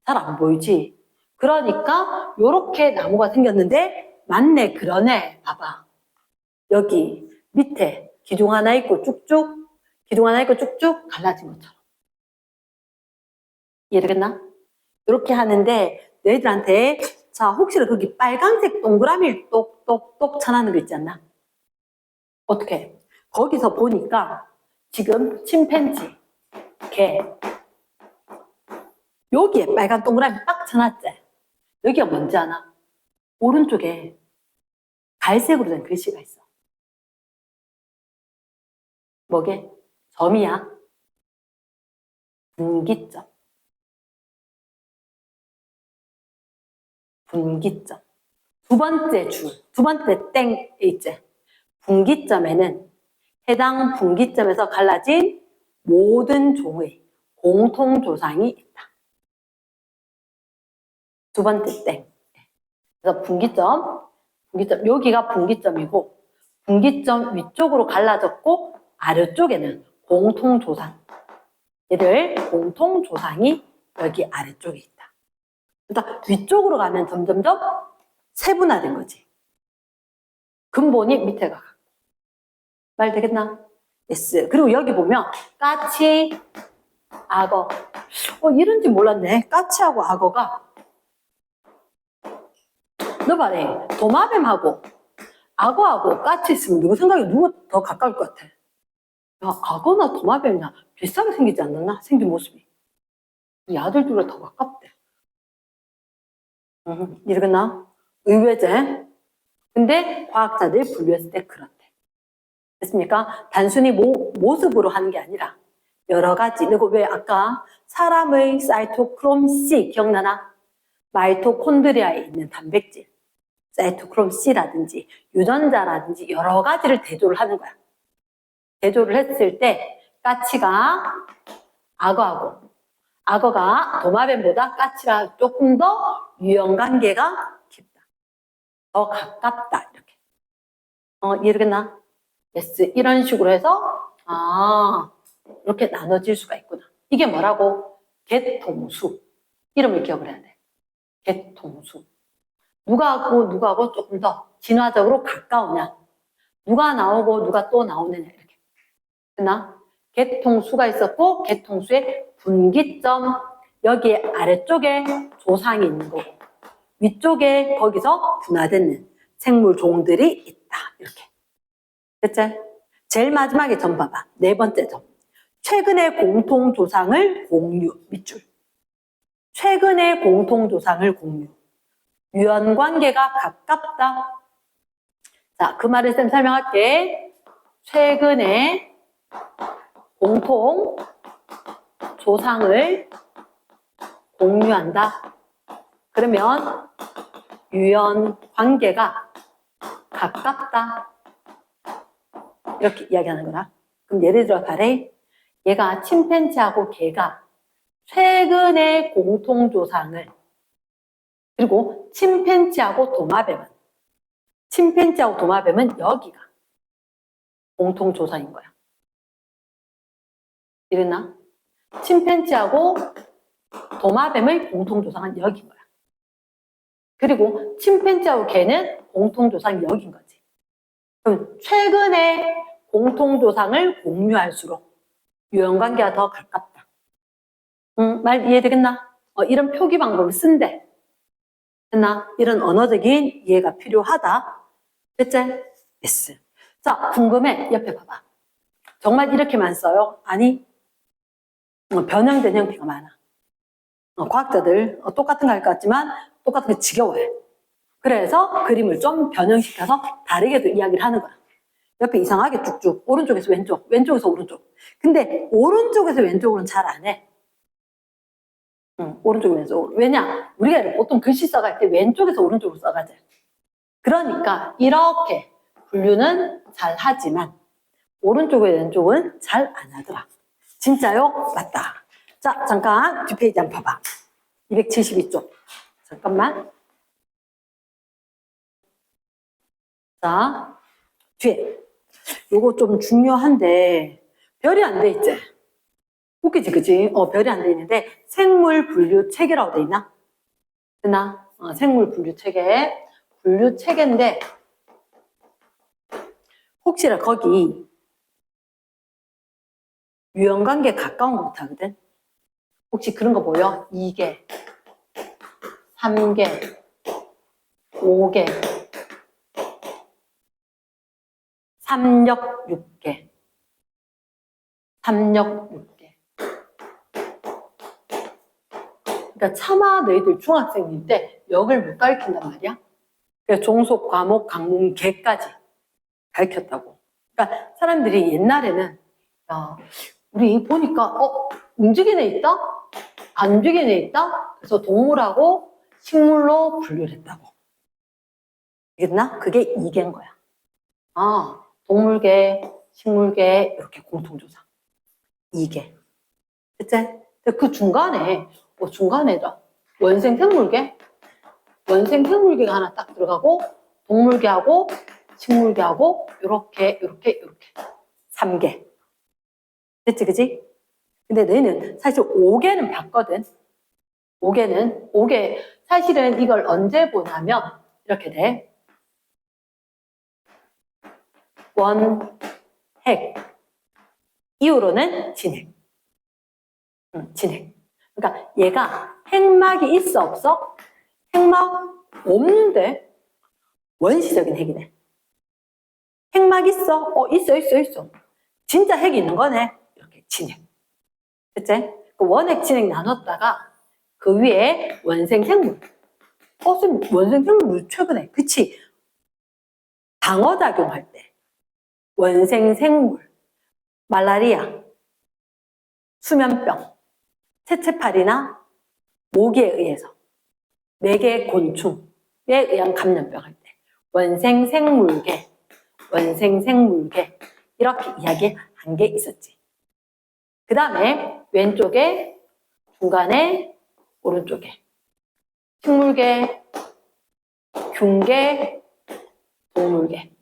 잘 안 보이지. 그러니까 요렇게 나무가 생겼는데 맞네, 그러네. 봐봐. 여기 밑에 기둥 하나 있고 쭉쭉, 기둥 하나 있고 쭉쭉 갈라진 것처럼. 이해되겠나? 이렇게 하는데 너희들한테 자 혹시나 거기 빨간색 동그라미 똑똑똑 쳐놨는 거 있지 않나? 어떻게? 거기서 보니까 지금 침팬지, 개 여기에 빨간 동그라미 딱 쳐놨지? 여기가 뭔지 아나? 오른쪽에 갈색으로 된 글씨가 있어. 뭐게? 점이야. 분기점. 분기점. 두 번째 줄, 두 번째 땡에 있지? 분기점에는 해당 분기점에서 갈라진 모든 종의 공통조상이 있다. 두 번째 땡. 그래서 분기점, 여기가 분기점이고 분기점 위쪽으로 갈라졌고 아래쪽에는 공통조상. 얘들 공통조상이 여기 아래쪽에 있다. 그러니까 위쪽으로 가면 점점점 세분화된 거지. 근본이 밑에 가. 말 되겠나? yes. 그리고 여기 보면 까치, 악어. 이런지 몰랐네. 까치하고 악어가 너 봐래. 도마뱀하고 악어하고 까치 있으면 누구 생각에 누가 더 가까울 것 같아? 야, 악어나 도마뱀이나 비슷하게 생기지 않았나? 생긴 모습이. 이 아들 둘이 더 가깝대. 이러겠나? 의외지? 근데 과학자들이 분류했을 때 그렇대. 됐습니까? 단순히 모습으로 하는 게 아니라 여러 가지. 그리고 왜 아까 사람의 사이토크롬 C 기억나나? 마이토콘드리아에 있는 단백질. 사이토크롬 C라든지 유전자라든지 여러 가지를 대조를 하는 거야. 대조를 했을 때 까치가 악어하고 악어가 도마뱀보다 까치가 조금 더 유연관계가 깊다. 더 가깝다. 이렇게. 이해되겠나? yes. 이런 식으로 해서 이렇게 나눠질 수가 있구나. 이게 뭐라고? 개통수. 이름을 기억을 해야 돼. 개통수. 누가하고 조금 더 진화적으로 가까우냐. 누가 나오고 누가 또 나오느냐 이렇게. 됐나? 개통수가 있었고 개통수의 분기점 여기에 아래쪽에 조상이 있는 거고 위쪽에 거기서 분화되는 생물 종들이 있다. 이렇게. 됐지? 제일 마지막에 점 봐봐. 네 번째 점. 최근의 공통조상을 공유. 밑줄. 최근의 공통조상을 공유. 유연관계가 가깝다. 자, 그 말을 쌤 설명할게. 최근에 공통조상을 공유한다. 그러면 유연관계가 가깝다. 이렇게 이야기하는 거라. 그럼 예를 들어 가래. 얘가 침팬지하고 개가 최근의 공통조상을 그리고 침팬지하고 도마뱀은 여기가 공통조상인 거야. 이랬나? 침팬지하고 도마뱀의 공통조상은 여기인 거야. 그리고 침팬지하고 개는 공통조상이 여기인 거지. 그럼 최근에 공통조상을 공유할수록 유연관계가 더 가깝다. 말 이해되겠나? 이런 표기 방법을 쓴대. 됐나? 이런 언어적인 이해가 필요하다. 됐지? yes. 자, 궁금해. 옆에 봐봐. 정말 이렇게만 써요? 아니, 변형된 형태가 많아. 과학자들 똑같은 거 할 것 같지만 똑같은 게 지겨워해. 그래서 그림을 좀 변형시켜서 다르게도 이야기를 하는 거야. 옆에 이상하게 쭉쭉 오른쪽에서 왼쪽, 왼쪽에서 오른쪽. 근데 오른쪽에서 왼쪽으로는 잘 안 해. 오른쪽 왼쪽으로. 왜냐? 우리가 보통 글씨 써갈 때 왼쪽에서 오른쪽으로 써가지. 그러니까 이렇게 분류는 잘 하지만 오른쪽에 왼쪽은 잘 안 하더라. 진짜요? 맞다. 자, 잠깐 뒷페이지 한번 봐봐. 272쪽. 잠깐만. 자, 뒤에. 요거 좀 중요한데 별이 안 돼 있지? 웃기지, 그지? 별이 안 돼 있는데 생물 분류 체계라고 돼 있나? 되나? 생물 분류 체계. 분류 체계인데 혹시나 거기 유형관계 가까운 거 못하거든? 혹시 그런 거 보여? 2개, 3개, 5개, 3역 6개, 3역 6개. 그러니까 차마 너희들 중학생일 때 역을 못 가르친단 말이야. 그래서 종속, 과목, 강문, 개까지 가르쳤다고. 그러니까 사람들이 옛날에는 우리 보니까 움직이는 애 있다? 안 움직이는 애 있다? 그래서 동물하고 식물로 분류를 했다고. 알겠나? 그게 이계인 거야. 동물계, 식물계 이렇게 공통조사. 이계. 그치? 그 중간에 중간에다 원생생물계? 원생생물계가 하나 딱 들어가고 동물계하고 식물계하고 이렇게 3개. 됐지, 그지? 근데 너희는 사실 5개는 봤거든. 5개 사실은 이걸 언제 보냐면 이렇게 돼. 원, 핵. 이후로는 진핵. 진핵. 그러니까 얘가 핵막이 있어, 없어? 핵막 없는데 원시적인 핵이네. 핵막 있어? 있어. 진짜 핵이 있는 거네. 이렇게 진핵. 그치? 그 원핵, 진핵 나눴다가 그 위에 원생생물. 쌤, 원생생물 최근에. 그치? 방어작용할 때. 원생생물. 말라리아. 수면병. 채채팔이나 모기에 의해서. 매개 곤충에 의한 감염병 할 때. 원생생물계. 이렇게 이야기한 게 있었지. 그 다음에 왼쪽에, 중간에, 오른쪽에 식물계, 균계, 동물계.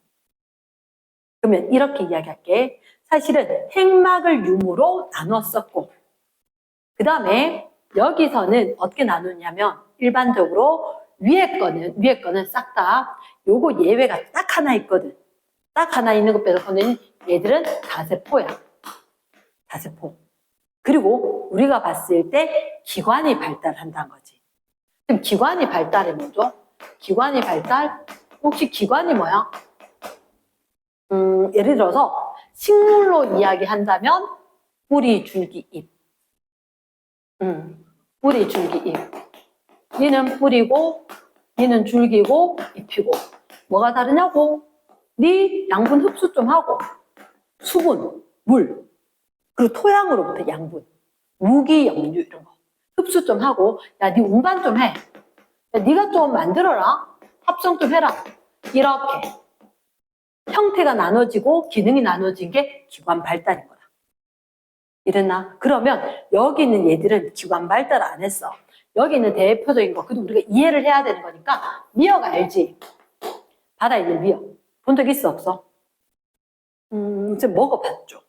그러면 이렇게 이야기할게. 사실은 핵막을 유무로 나눴었고 그 다음에 여기서는 어떻게 나누냐면 일반적으로 위에 거는 싹 다 요거 예외가 딱 하나 있거든. 딱 하나 있는 것 빼고는 얘들은 다세포야. 다세포. 그리고 우리가 봤을 때 기관이 발달한다는 거지. 그럼 기관이 발달이 뭐죠? 기관이 발달? 혹시 기관이 뭐야? 예를 들어서 식물로 이야기한다면 뿌리, 줄기, 잎. 뿌리, 줄기, 잎. 얘는 뿌리고 얘는 줄기고 잎이고 뭐가 다르냐고? 네 양분 흡수 좀 하고 수분, 물 그리고 토양으로부터 양분, 무기, 염류 이런 거 흡수 좀 하고 야, 네 운반 좀 해. 야, 네가 좀 만들어라. 합성 좀 해라. 이렇게 형태가 나눠지고 기능이 나눠진 게 기관 발달인 거다. 이랬나? 그러면 여기 있는 얘들은 기관 발달 안 했어. 여기 있는 대표적인 거, 그래도 우리가 이해를 해야 되는 거니까 미역 알지? 바다에 있는 미역. 본 적 있어, 없어? 이제 먹어봤죠.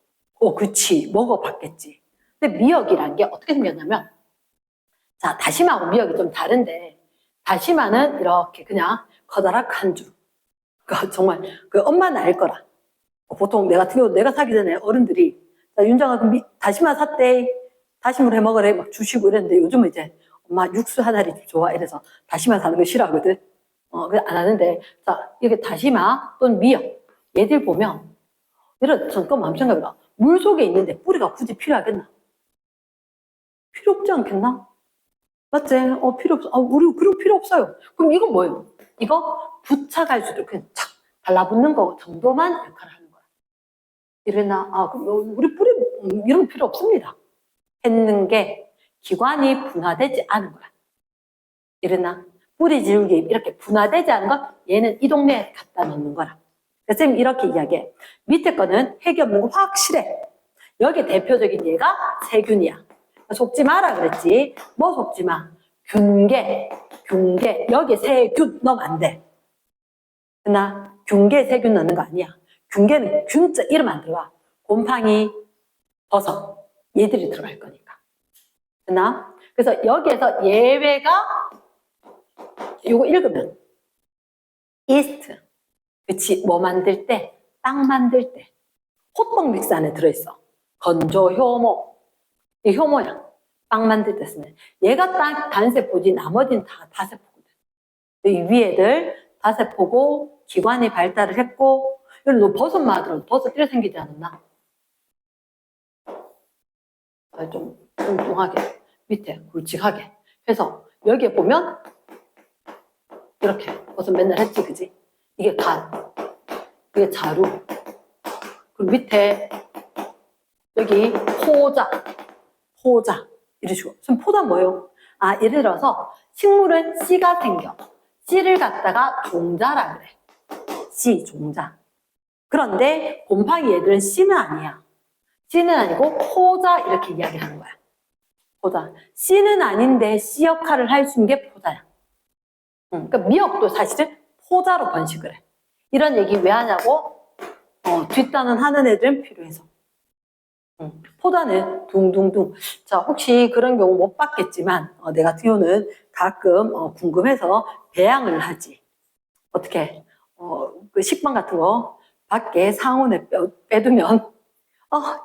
그치. 먹어봤겠지. 근데 미역이란 게 어떻게 생겼냐면, 자, 다시마하고 미역이 좀 다른데, 다시마는 이렇게 그냥 커다랗게 한 줄. 정말, 엄마는 알 거라. 보통 내가 같은 경우 내가 사기 전에 어른들이, 자, 윤정아, 다시마 샀대. 다시마로 해 먹으래. 막 주시고 이랬는데, 요즘은 이제, 엄마 육수 하나리 좋아. 이래서 다시마 사는 거 싫어하거든. 그래 안 하는데, 자, 이렇게 다시마 또는 미역. 얘들 보면, 잠깐만 한번 생각해봐. 물 속에 있는데 뿌리가 굳이 필요하겠나? 필요 없지 않겠나? 맞지? 필요 없어. 우리 그리고 필요 없어요. 그럼 이건 뭐예요? 이거 부착할 수도 그냥 착 달라붙는 거 정도만 역할을 하는 거야. 이러나 그럼 우리 뿌리 이런 거 필요 없습니다. 했는 게 기관이 분화되지 않은 거야. 이러나 뿌리 지우개 이렇게 분화되지 않은 거 얘는 이 동네에 갖다 놓는 거라. 그래서 쌤 이렇게 이야기해. 밑에 거는 핵이 없는 거 확실해. 여기 대표적인 얘가 세균이야. 속지 마라 그랬지. 뭐 속지 마. 균계. 여기 세균 넣으면 안 돼. 그러나 균계 세균 넣는 거 아니야. 균계는 균자 이름 안 들어가. 곰팡이, 버섯 얘들이 들어갈 거니까. 그러나 그래서 여기에서 예외가 이거 읽으면 이스트. 그치, 뭐 만들 때, 빵 만들 때 호떡 믹스 안에 들어있어. 건조 효모. 이 효모야. 빵 만들 때 쓰는. 얘가 딱 단세포지 나머지는 다 다세포거든. 이 위에들 다세포고 기관이 발달을 했고 여기 너 버섯 만들어. 버섯 이렇게 생기지 않았나? 좀 뚱뚱하게 밑에 굵직하게 해서 여기에 보면 이렇게 버섯 맨날 했지 그지? 이게 간, 이게 자루, 그리고 밑에 여기 포자 이런 식으로. 지금 포자 뭐예요? 예를 들어서 식물은 씨가 생겨. 씨를 갖다가 종자라 그래. 씨, 종자. 그런데 곰팡이 얘들은 씨는 아니야. 씨는 아니고 포자 이렇게 이야기하는 거야. 포자. 씨는 아닌데 씨 역할을 할 수 있는 게 포자야. 그러니까 미역도 사실은 포자로 번식을 해. 이런 얘기 왜 하냐고? 뒷단은 하는 애들은 필요해서. 포자는 둥둥둥. 자, 혹시 그런 경우 못 봤겠지만 내 같은 경우는 가끔 궁금해서 배양을 하지. 어떻게? 그 식빵 같은 거 밖에 상온에 빼두면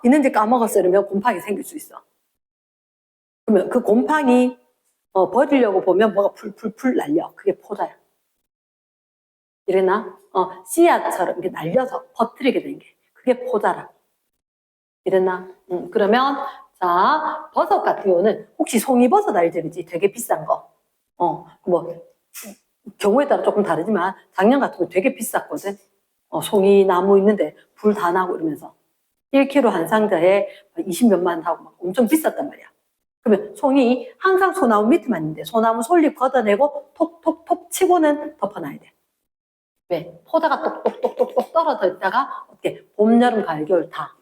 있는지 까먹었어 이러면 곰팡이 생길 수 있어. 그러면 그 곰팡이 버리려고 보면 뭐가 풀풀풀 날려. 그게 포자야. 이래나? 씨앗처럼 이렇게 날려서 퍼뜨리게 된 게 그게 포자라. 이랬나? 그러면 자 버섯 같은 경우는 혹시 송이버섯 알지? 그지? 되게 비싼 거. 뭐 경우에 따라 조금 다르지만 작년 같은 거 되게 비쌌거든. 송이나무 있는데 불 다 나고 이러면서 1kg 한 상자에 20몇만 하고 막 엄청 비쌌단 말이야. 그러면 송이 항상 소나무 밑에만 있는데 소나무 솔잎 걷어내고 톡톡톡 치고는 덮어놔야 돼. 왜? 포자가 똑똑똑똑똑 떨어져 있다가 어떻게 봄, 여름, 가을, 겨울 다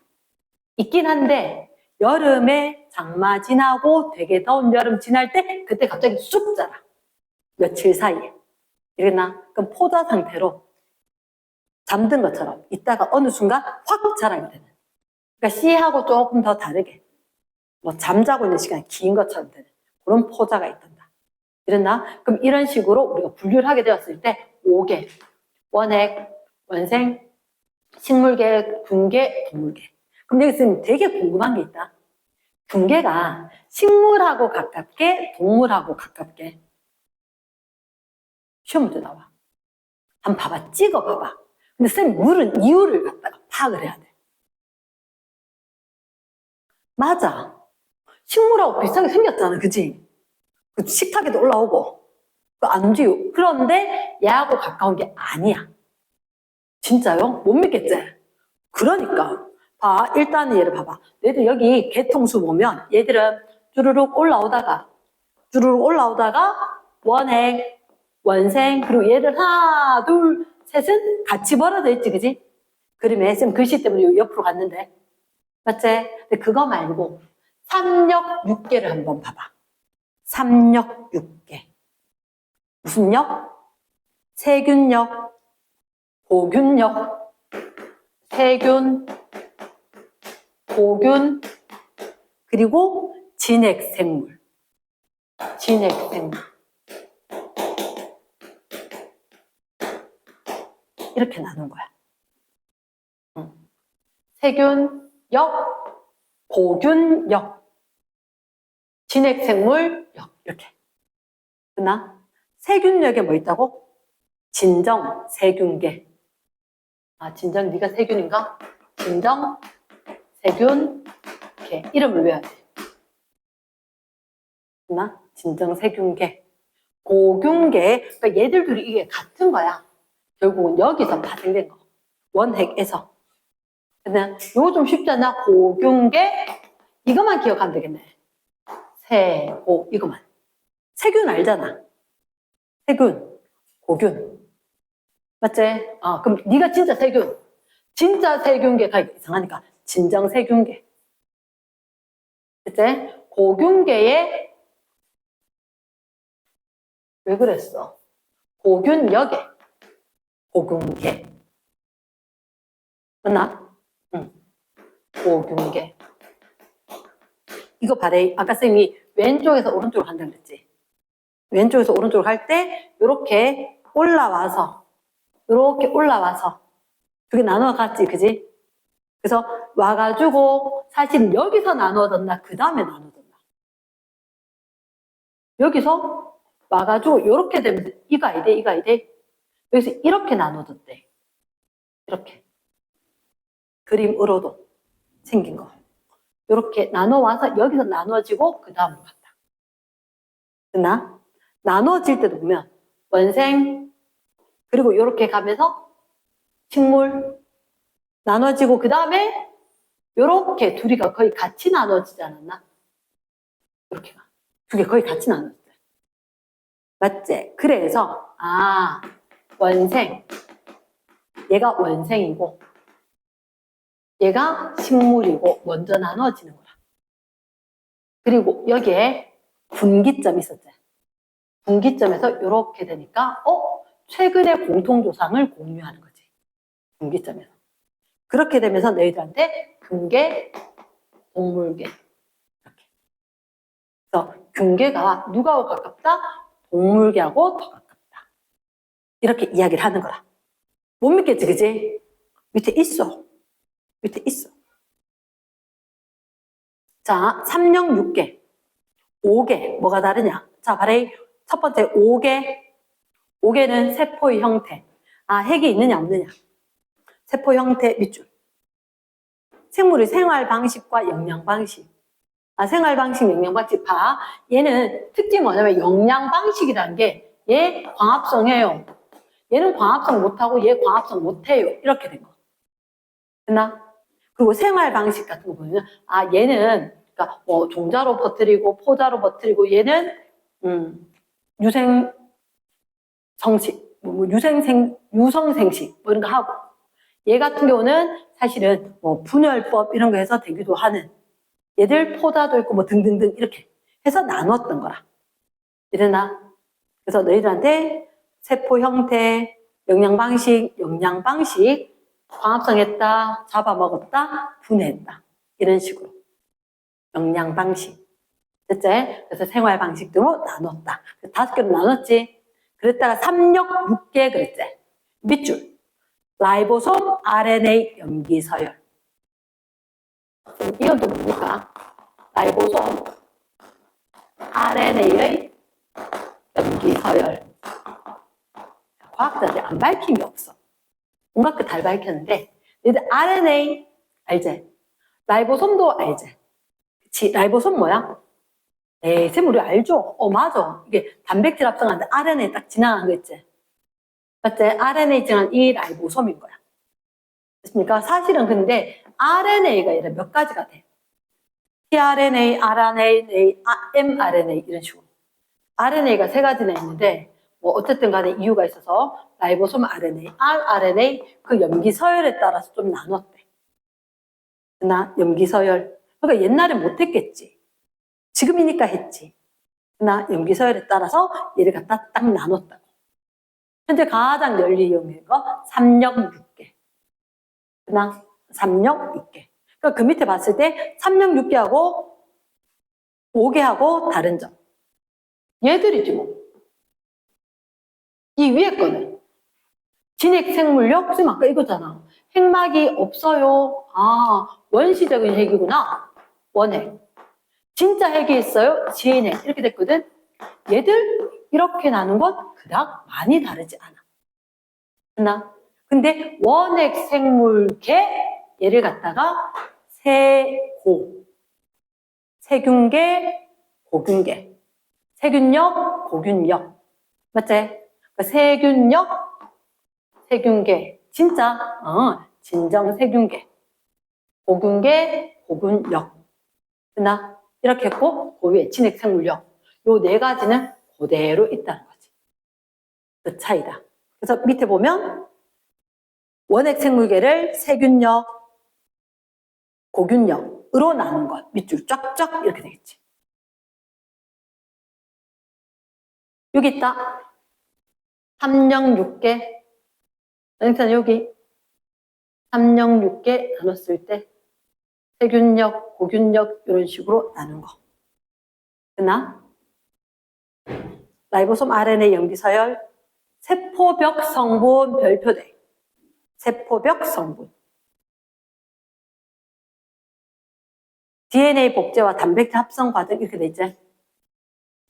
있긴 한데 여름에 장마 지나고 되게 더운 여름 지날 때 그때 갑자기 쑥 자라. 며칠 사이에. 이러나? 그럼 포자 상태로 잠든 것처럼 있다가 어느 순간 확 자라게 되는. 그러니까 씨하고 조금 더 다르게 뭐 잠자고 있는 시간이 긴 것처럼 되는 그런 포자가 있단다. 이랬나? 그럼 이런 식으로 우리가 분류를 하게 되었을 때 5개. 원핵, 원생, 식물계, 균계, 동물계. 그럼 여기서 되게 궁금한 게 있다. 균계가 식물하고 가깝게, 동물하고 가깝게. 시험 문제 나와. 한번 봐봐. 찍어봐봐. 근데 쌤 물은 이유를 갖다가 파악을 해야 돼. 맞아. 식물하고 비슷하게 생겼잖아. 그치? 그 식탁에도 올라오고. 안 움직이고. 그런데 얘하고 가까운 게 아니야. 진짜요? 못 믿겠지? 그러니까. 봐. 일단 얘를 봐봐. 얘들 여기 개통수 보면 얘들은 쭈르륵 올라오다가 원핵, 원생, 그리고 얘들 하나, 둘, 셋은 같이 벌어져 있지, 그지? 그림에 쌤 글씨 때문에 옆으로 갔는데. 맞지? 근데 그거 말고 3역 6개를 한번 봐봐. 3역 6개. 무슨 역? 세균역, 고균역, 세균, 고균, 그리고 진핵생물. 이렇게 나눈 거야. 세균역, 고균역, 진핵생물역 이렇게. 그나 세균역에 뭐 있다고? 진정, 세균계. 진정 네가 세균인가? 진정, 세균, 계. 이름을 외워야 돼. 그나 진정 세균계. 고균계. 그러니까 얘들 둘이 이게 같은 거야. 결국은 여기서 파생된 거. 원핵에서. 근데 이거 좀 쉽지 않나? 고균계. 이것만 기억하면 되겠네. 세고 이것만. 세균 알잖아. 세균, 고균. 맞지? 그럼 네가 진짜 세균. 진짜 세균계가 이상하니까 진정 세균계. 그치? 고균계에 왜 그랬어? 고균역에 고균계. 맞나? 응. 고균계. 이거 봐래. 아까 쌤이 왼쪽에서 오른쪽으로 간다 그랬지? 왼쪽에서 오른쪽으로 갈 때 이렇게 올라와서 두 개 나눠 갔지, 그지? 그래서 와가지고 사실 여기서 나눠졌나 그 다음에 나눠졌나? 여기서 와가지고 이렇게 되면서 이거 아이데 여기서 이렇게 나눠졌대. 이렇게 그림으로도 생긴 거. 이렇게 나눠와서 여기서 나눠지고 그 다음으로 갔다. 됐나? 나눠질 때도 보면 원생 그리고 이렇게 가면서 식물 나눠지고 그 다음에 이렇게 둘이가 거의 같이 나눠지지 않았나? 이렇게 가. 두 개 거의 같이 나눠졌대. 맞지? 그래서 원생 얘가 원생이고 얘가 식물이고 먼저 나눠지는 거라. 그리고 여기에 분기점이 있었지. 분기점에서 이렇게 되니까 최근의 공통조상을 공유하는 거지. 분기점에서. 그렇게 되면서 너희들한테 근계, 동물계 이렇게. 그래서 근계가 누가하고 가깝다? 동물계하고 더 가깝다. 이렇게 이야기를 하는 거라. 못 믿겠지, 그지? 밑에 있어. 자, 3령 6개. 5개. 뭐가 다르냐? 자, 바로 첫 번째 5개. 5개는 세포의 형태. 핵이 있느냐, 없느냐. 세포 형태 밑줄. 생물의 생활 방식과 영양 방식. 생활 방식, 영양 방식 봐. 얘는 특징이 뭐냐면 영양 방식이라는 게 얘 광합성해요. 얘는 광합성 못하고 얘 광합성 못해요. 이렇게 된 거. 됐나? 그리고 생활 방식 같은 거 보면 얘는 그러니까 종자로 퍼뜨리고 포자로 퍼뜨리고 얘는 유생 성식, 유성생식 이런 거 하고 얘 같은 경우는 사실은 분열법 이런 거 해서 되기도 하는 얘들 포자도 있고 등등등 이렇게 해서 나눴던 거라. 이래나? 그래서 너희들한테 세포 형태, 영양 방식, 광합성했다, 잡아먹었다, 분해했다. 이런 식으로. 영양 방식. 됐지? 그래서 생활 방식 등으로 나눴다. 5개로 나눴지? 그랬다가 3역 6개 그랬지? 밑줄. 라이보솜, RNA, 염기서열. 이건 또 뭡니까? 라이보솜, RNA의 염기서열. 과학자들이 안 밝힘이 없어. 온갖 거 다 밝혔는데, 너희들 RNA 알지? 라이보솜도 알지? 그치? 라이보솜 뭐야? 쌤 우리 알죠? 맞아. 이게 단백질 합성하는데 RNA 딱 지나간 거 있지? 맞지? RNA 지나간 이 라이보솜인 거야. 됐습니까? 사실은 근데 RNA가 이래 몇 가지가 돼. tRNA, RNA, mRNA 이런 식으로. RNA가 3가지나 있는데 어쨌든 간에 이유가 있어서 라이보솜 RNA, rRNA 그 염기서열에 따라서 좀 나눴대. 나 염기서열. 그러니까 옛날에 못했겠지. 지금이니까 했지. 나 염기서열에 따라서 얘를 갖다 딱 나눴다고. 현재 가장 널리 이용된 거 3역 6개. 나 3역 6개. 그러니까 그 밑에 봤을 때 3역 6개하고 5개하고 다른 점. 얘들이지 뭐. 이 위에 거는 진핵생물력, 쌤 아까 이거잖아. 핵막이 없어요. 원시적인 핵이구나. 원핵. 진짜 핵이 있어요. 진핵. 이렇게 됐거든. 얘들 이렇게 나눈 건 그닥 많이 다르지 않아. 됐나? 근데 원핵 생물계 얘를 갖다가 세고, 세균계, 고균계, 세균력, 고균력 맞지? 그러니까 세균력, 세균계. 진짜, 진정 세균계. 고균계, 고균력. 됐나? 이렇게 했고, 그 위에 진핵생물력. 요 네 가지는 그대로 있다는 거지. 그 차이다. 그래서 밑에 보면, 원핵생물계를 세균력, 고균력으로 나눈 것. 밑줄 쫙쫙 이렇게 되겠지. 여기 있다. 삼령육계. 일단 여기 삼령육계 나눴을 때 세균력, 고균력 이런 식으로 나눈 거. 됐나? 라이보솜 RNA 염기서열 세포벽 성분 별표대. 세포벽 성분. DNA 복제와 단백질 합성 과정 이렇게 돼 있지?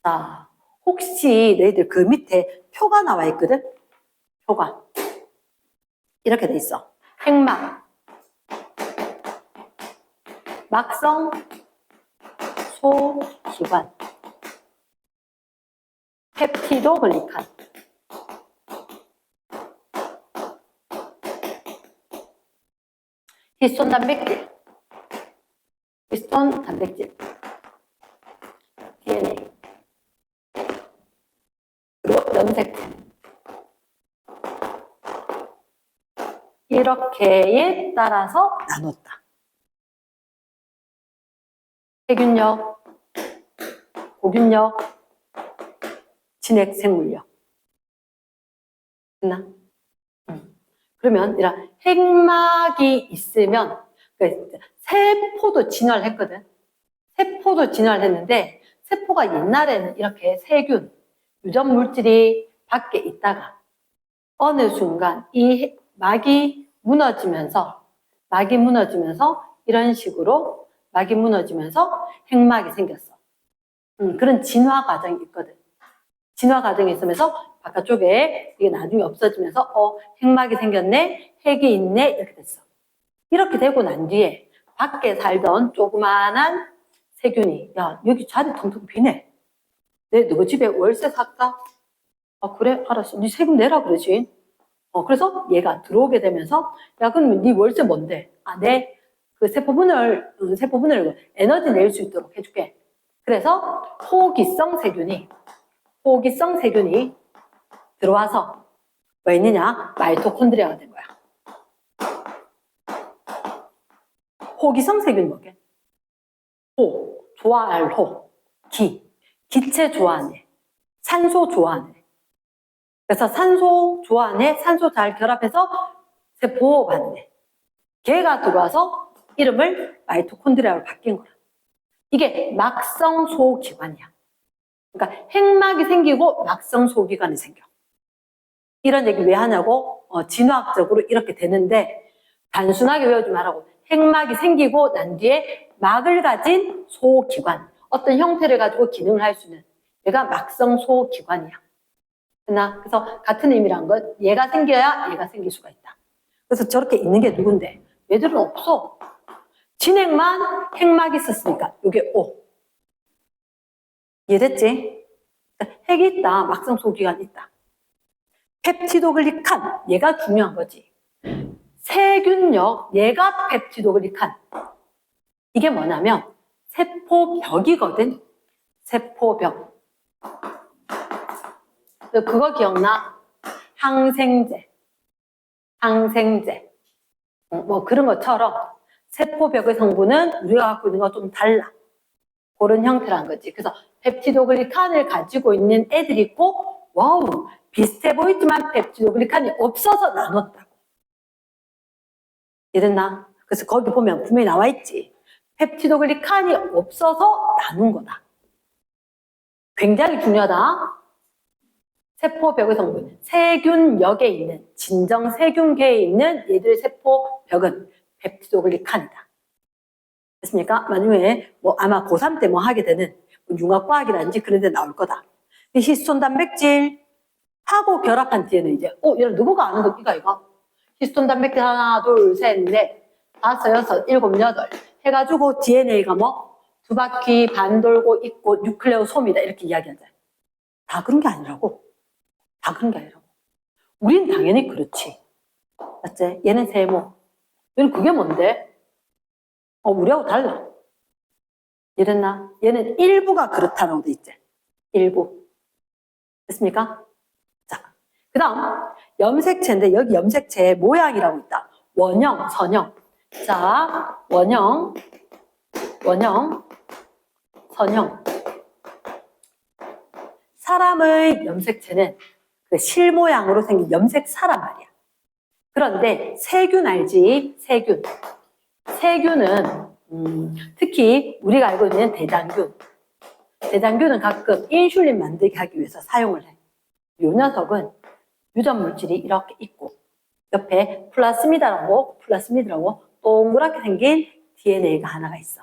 자, 혹시 너희들 그 밑에 표가 나와 있거든? 표가. 이렇게 돼 있어. 핵막. 막성 소기관. 펩티도글리칸. 히스톤 단백질. 히스톤 단백질. DNA. 그리고 염색체. 이렇게에 따라서 나눴다. 세균력, 고균력, 진핵생물력. 됐나? 그러면 이런 핵막이 있으면 세포도 진화를 했거든. 세포도 진화를 했는데 세포가 옛날에는 이렇게 세균, 유전 물질이 밖에 있다가 어느 순간 이 막이 무너지면서 이런 식으로 막이 무너지면서 핵막이 생겼어. 그런 진화 과정이 있거든. 진화 과정이 있으면서 바깥쪽에 이게 나중에 없어지면서 핵막이 생겼네, 핵이 있네 이렇게 됐어. 이렇게 되고 난 뒤에 밖에 살던 조그만한 세균이 야 여기 자리 텅텅 비네. 내 너 집에 월세 살까? 아 그래 알았어. 네 세금 내라 그러지. 그래서 얘가 들어오게 되면서 야 그러면 네 월세 뭔데? 아 내 그 세포분을 에너지 낼 수 있도록 해줄게. 그래서 호기성 세균이 들어와서 뭐 있느냐? 마이토콘드리아가 된 거야. 호기성 세균이 뭐게? 호, 좋아할 호, 기체 좋아하는 애, 산소 좋아하는 애. 그래서 산소 좋아하는 애, 산소 잘 결합해서 세포 받는 애. 걔가 들어와서 이름을 마이토콘드리아로 바뀐 거야. 이게 막성 소기관이야. 그러니까 핵막이 생기고 막성 소기관이 생겨. 이런 얘기 왜 하냐고? 진화학적으로 이렇게 되는데 단순하게 외우지 말라고. 핵막이 생기고 난 뒤에 막을 가진 소기관, 어떤 형태를 가지고 기능을 할 수 있는 얘가 막성 소기관이야. 그래서 같은 의미란 건 얘가 생겨야 얘가 생길 수가 있다. 그래서 저렇게 있는 게 누군데? 얘들은 없어. 진핵만 핵막이 있었으니까 이게 O. 이해됐지? 핵이 있다. 막성 소기관이 있다. 펩티도글리칸, 얘가 중요한 거지. 세균력, 얘가 펩티도글리칸. 이게 뭐냐면 세포벽이거든. 세포벽. 그거 기억나? 항생제. 뭐 그런 것처럼 세포벽의 성분은 우리가 갖고 있는 거와 좀 달라. 그런 형태란 거지. 그래서 펩티도글리칸을 가지고 있는 애들이 있고 와우 비슷해 보이지만 펩티도글리칸이 없어서 나눴다고. 이랬나? 그래서 거기 보면 분명히 나와 있지. 펩티도글리칸이 없어서 나눈 거다. 굉장히 중요하다. 세포벽의 성분, 세균역에 있는, 진정 세균계에 있는 얘들의 세포벽은 펩티도글리칸이다. 됐습니까? 나중에 아마 고3 때 하게 되는 융합과학이라든지 그런 데 나올 거다. 히스톤 단백질 하고 결합한 뒤에는 이제 얘는 누구가 아는 겁니까 이거? 히스톤 단백질 하나, 둘, 셋, 넷, 다섯, 여섯, 일곱, 여덟 해가지고 DNA가 두 바퀴 반 돌고 있고 뉴클레오솜이다 이렇게 이야기하잖아요. 다 그런 게 아니라고. 다 그런 게 아니라고. 우린 당연히 그렇지. 맞지? 얘는 세모. 얘는 그게 뭔데? 우리하고 달라. 이랬나? 얘는 일부가 그렇다라고 돼 있지. 일부. 됐습니까? 자, 그 다음 염색체인데 여기 염색체의 모양이라고 있다. 원형, 선형. 자, 원형, 선형. 사람의 염색체는 그 실모양으로 생긴 염색사란 말이야. 그런데 세균 알지? 세균. 세균은 특히 우리가 알고 있는 대장균. 대장균은 가끔 인슐린 만들게 하기 위해서 사용을 해. 이 녀석은 유전 물질이 이렇게 있고 옆에 플라스미드라고 동그랗게 생긴 DNA가 하나가 있어.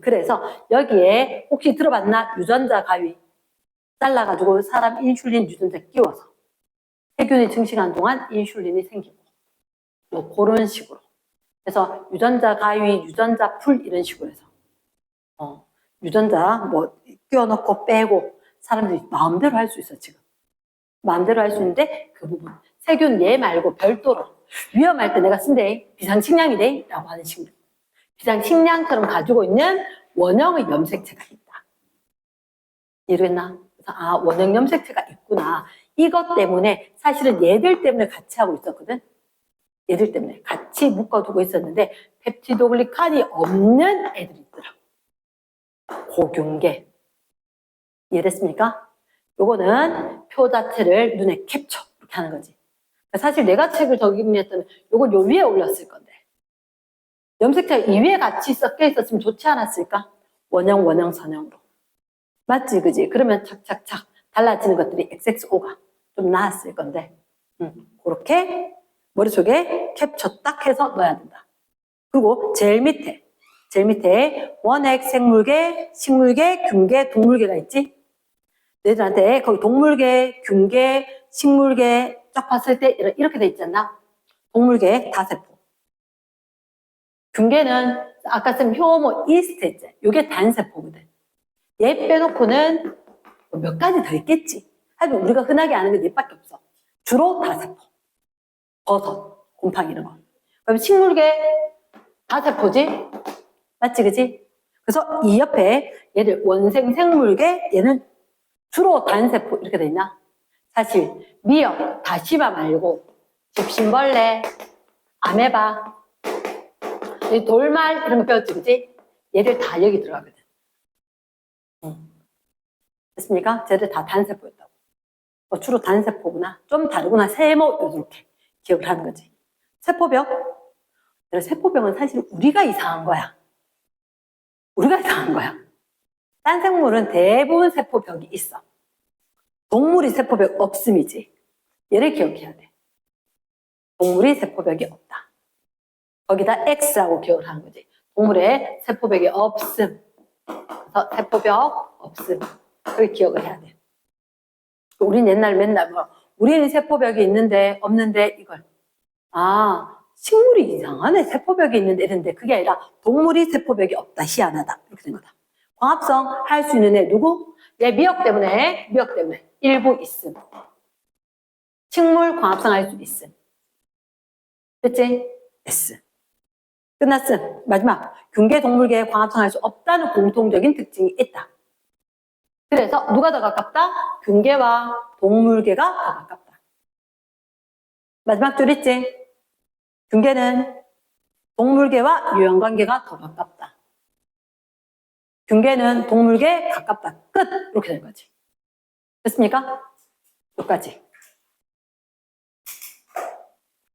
그래서 여기에 혹시 들어봤나? 유전자 가위 잘라가지고 사람 인슐린 유전자 끼워서 세균이 증식한 동안 인슐린이 생기고 뭐 그런 식으로. 그래서 유전자 가위, 유전자 풀 이런 식으로 해서 유전자 뭐 끼워넣고 빼고 사람들이 마음대로 할 수 있어 지금. 마음대로 할 수 있는데 그 부분 세균 얘 말고 별도로 위험할 때 내가 쓴대 비상식량이래 라고 하는 식물. 비상식량처럼 가지고 있는 원형의 염색체가 있다. 이해했나? 그래서 원형 염색체가 있구나. 이것 때문에 사실은 얘들 때문에 같이 하고 있었거든. 얘들 때문에 같이 묶어두고 있었는데 펩티도글리칸이 없는 애들이 있더라고. 고균계. 이해됐습니까? 요거는 표 자체를 눈에 캡처 이렇게 하는 거지. 사실 내가 책을 적임했다면 요건 요 위에 올렸을 건데 염색체가 이 위에 같이 섞여 있었으면 좋지 않았을까? 원형, 선형으로. 맞지, 그지? 그러면 착착착 달라지는 것들이 XXO가 좀 나았을 건데 그렇게 머릿속에 캡처 딱 해서 넣어야 된다. 그리고 제일 밑에 원핵, 생물계, 식물계, 균계, 동물계가 있지? 너희들한테 거기 동물계, 균계, 식물계 쫙 봤을 때 이렇게 돼 있지 않나? 동물계 다세포. 균계는 아까 쓴 효모 이스트 했지? 이게 단세포거든. 얘 빼놓고는 몇 가지 더 있겠지. 하지만 우리가 흔하게 아는 게 얘밖에 없어. 주로 다세포. 버섯, 곰팡이 이런 거. 그럼 식물계 다세포지? 맞지, 그지? 그래서 이 옆에 얘를 원생 생물계, 얘는 주로 단세포 이렇게 돼 있나? 사실 미역, 다시마 말고 집신벌레, 아메바, 돌말 이런 거 배웠지, 그지? 얘들 다 여기 들어가거든. 됐습니까? 쟤들 다 단세포였다고. 주로 단세포구나. 좀 다르구나. 세모 이렇게 기억을 하는 거지. 세포벽. 세포벽은 사실 우리가 이상한 거야. 딴 생물은 대부분 세포벽이 있어. 동물이 세포벽 없음이지. 얘를 기억해야 돼. 동물이 세포벽이 없다. 거기다 X하고 기억을 하는 거지. 동물의 세포벽이 없음. 그래서 세포벽 없음. 그걸 기억을 해야 돼. 우린 옛날 맨날 우리는 세포벽이 있는데 없는데 이걸 식물이 이상하네. 세포벽이 있는데 이랬는데 그게 아니라 동물이 세포벽이 없다. 희한하다. 이렇게 된 거다. 광합성 할 수 있는 애 누구? 얘 미역 때문에 일부 있음. 식물 광합성 할 수 있음. 됐지? S. 끝났음. 마지막. 균계 동물계에 광합성 할 수 없다는 공통적인 특징이 있다. 그래서 누가 더 가깝다? 균계와 동물계가 더 가깝다. 마지막 줄 있지? 균계는 동물계와 유형관계가 더 가깝다. 균계는 동물계 가깝다. 끝! 이렇게 된 거지. 됐습니까? 여기까지.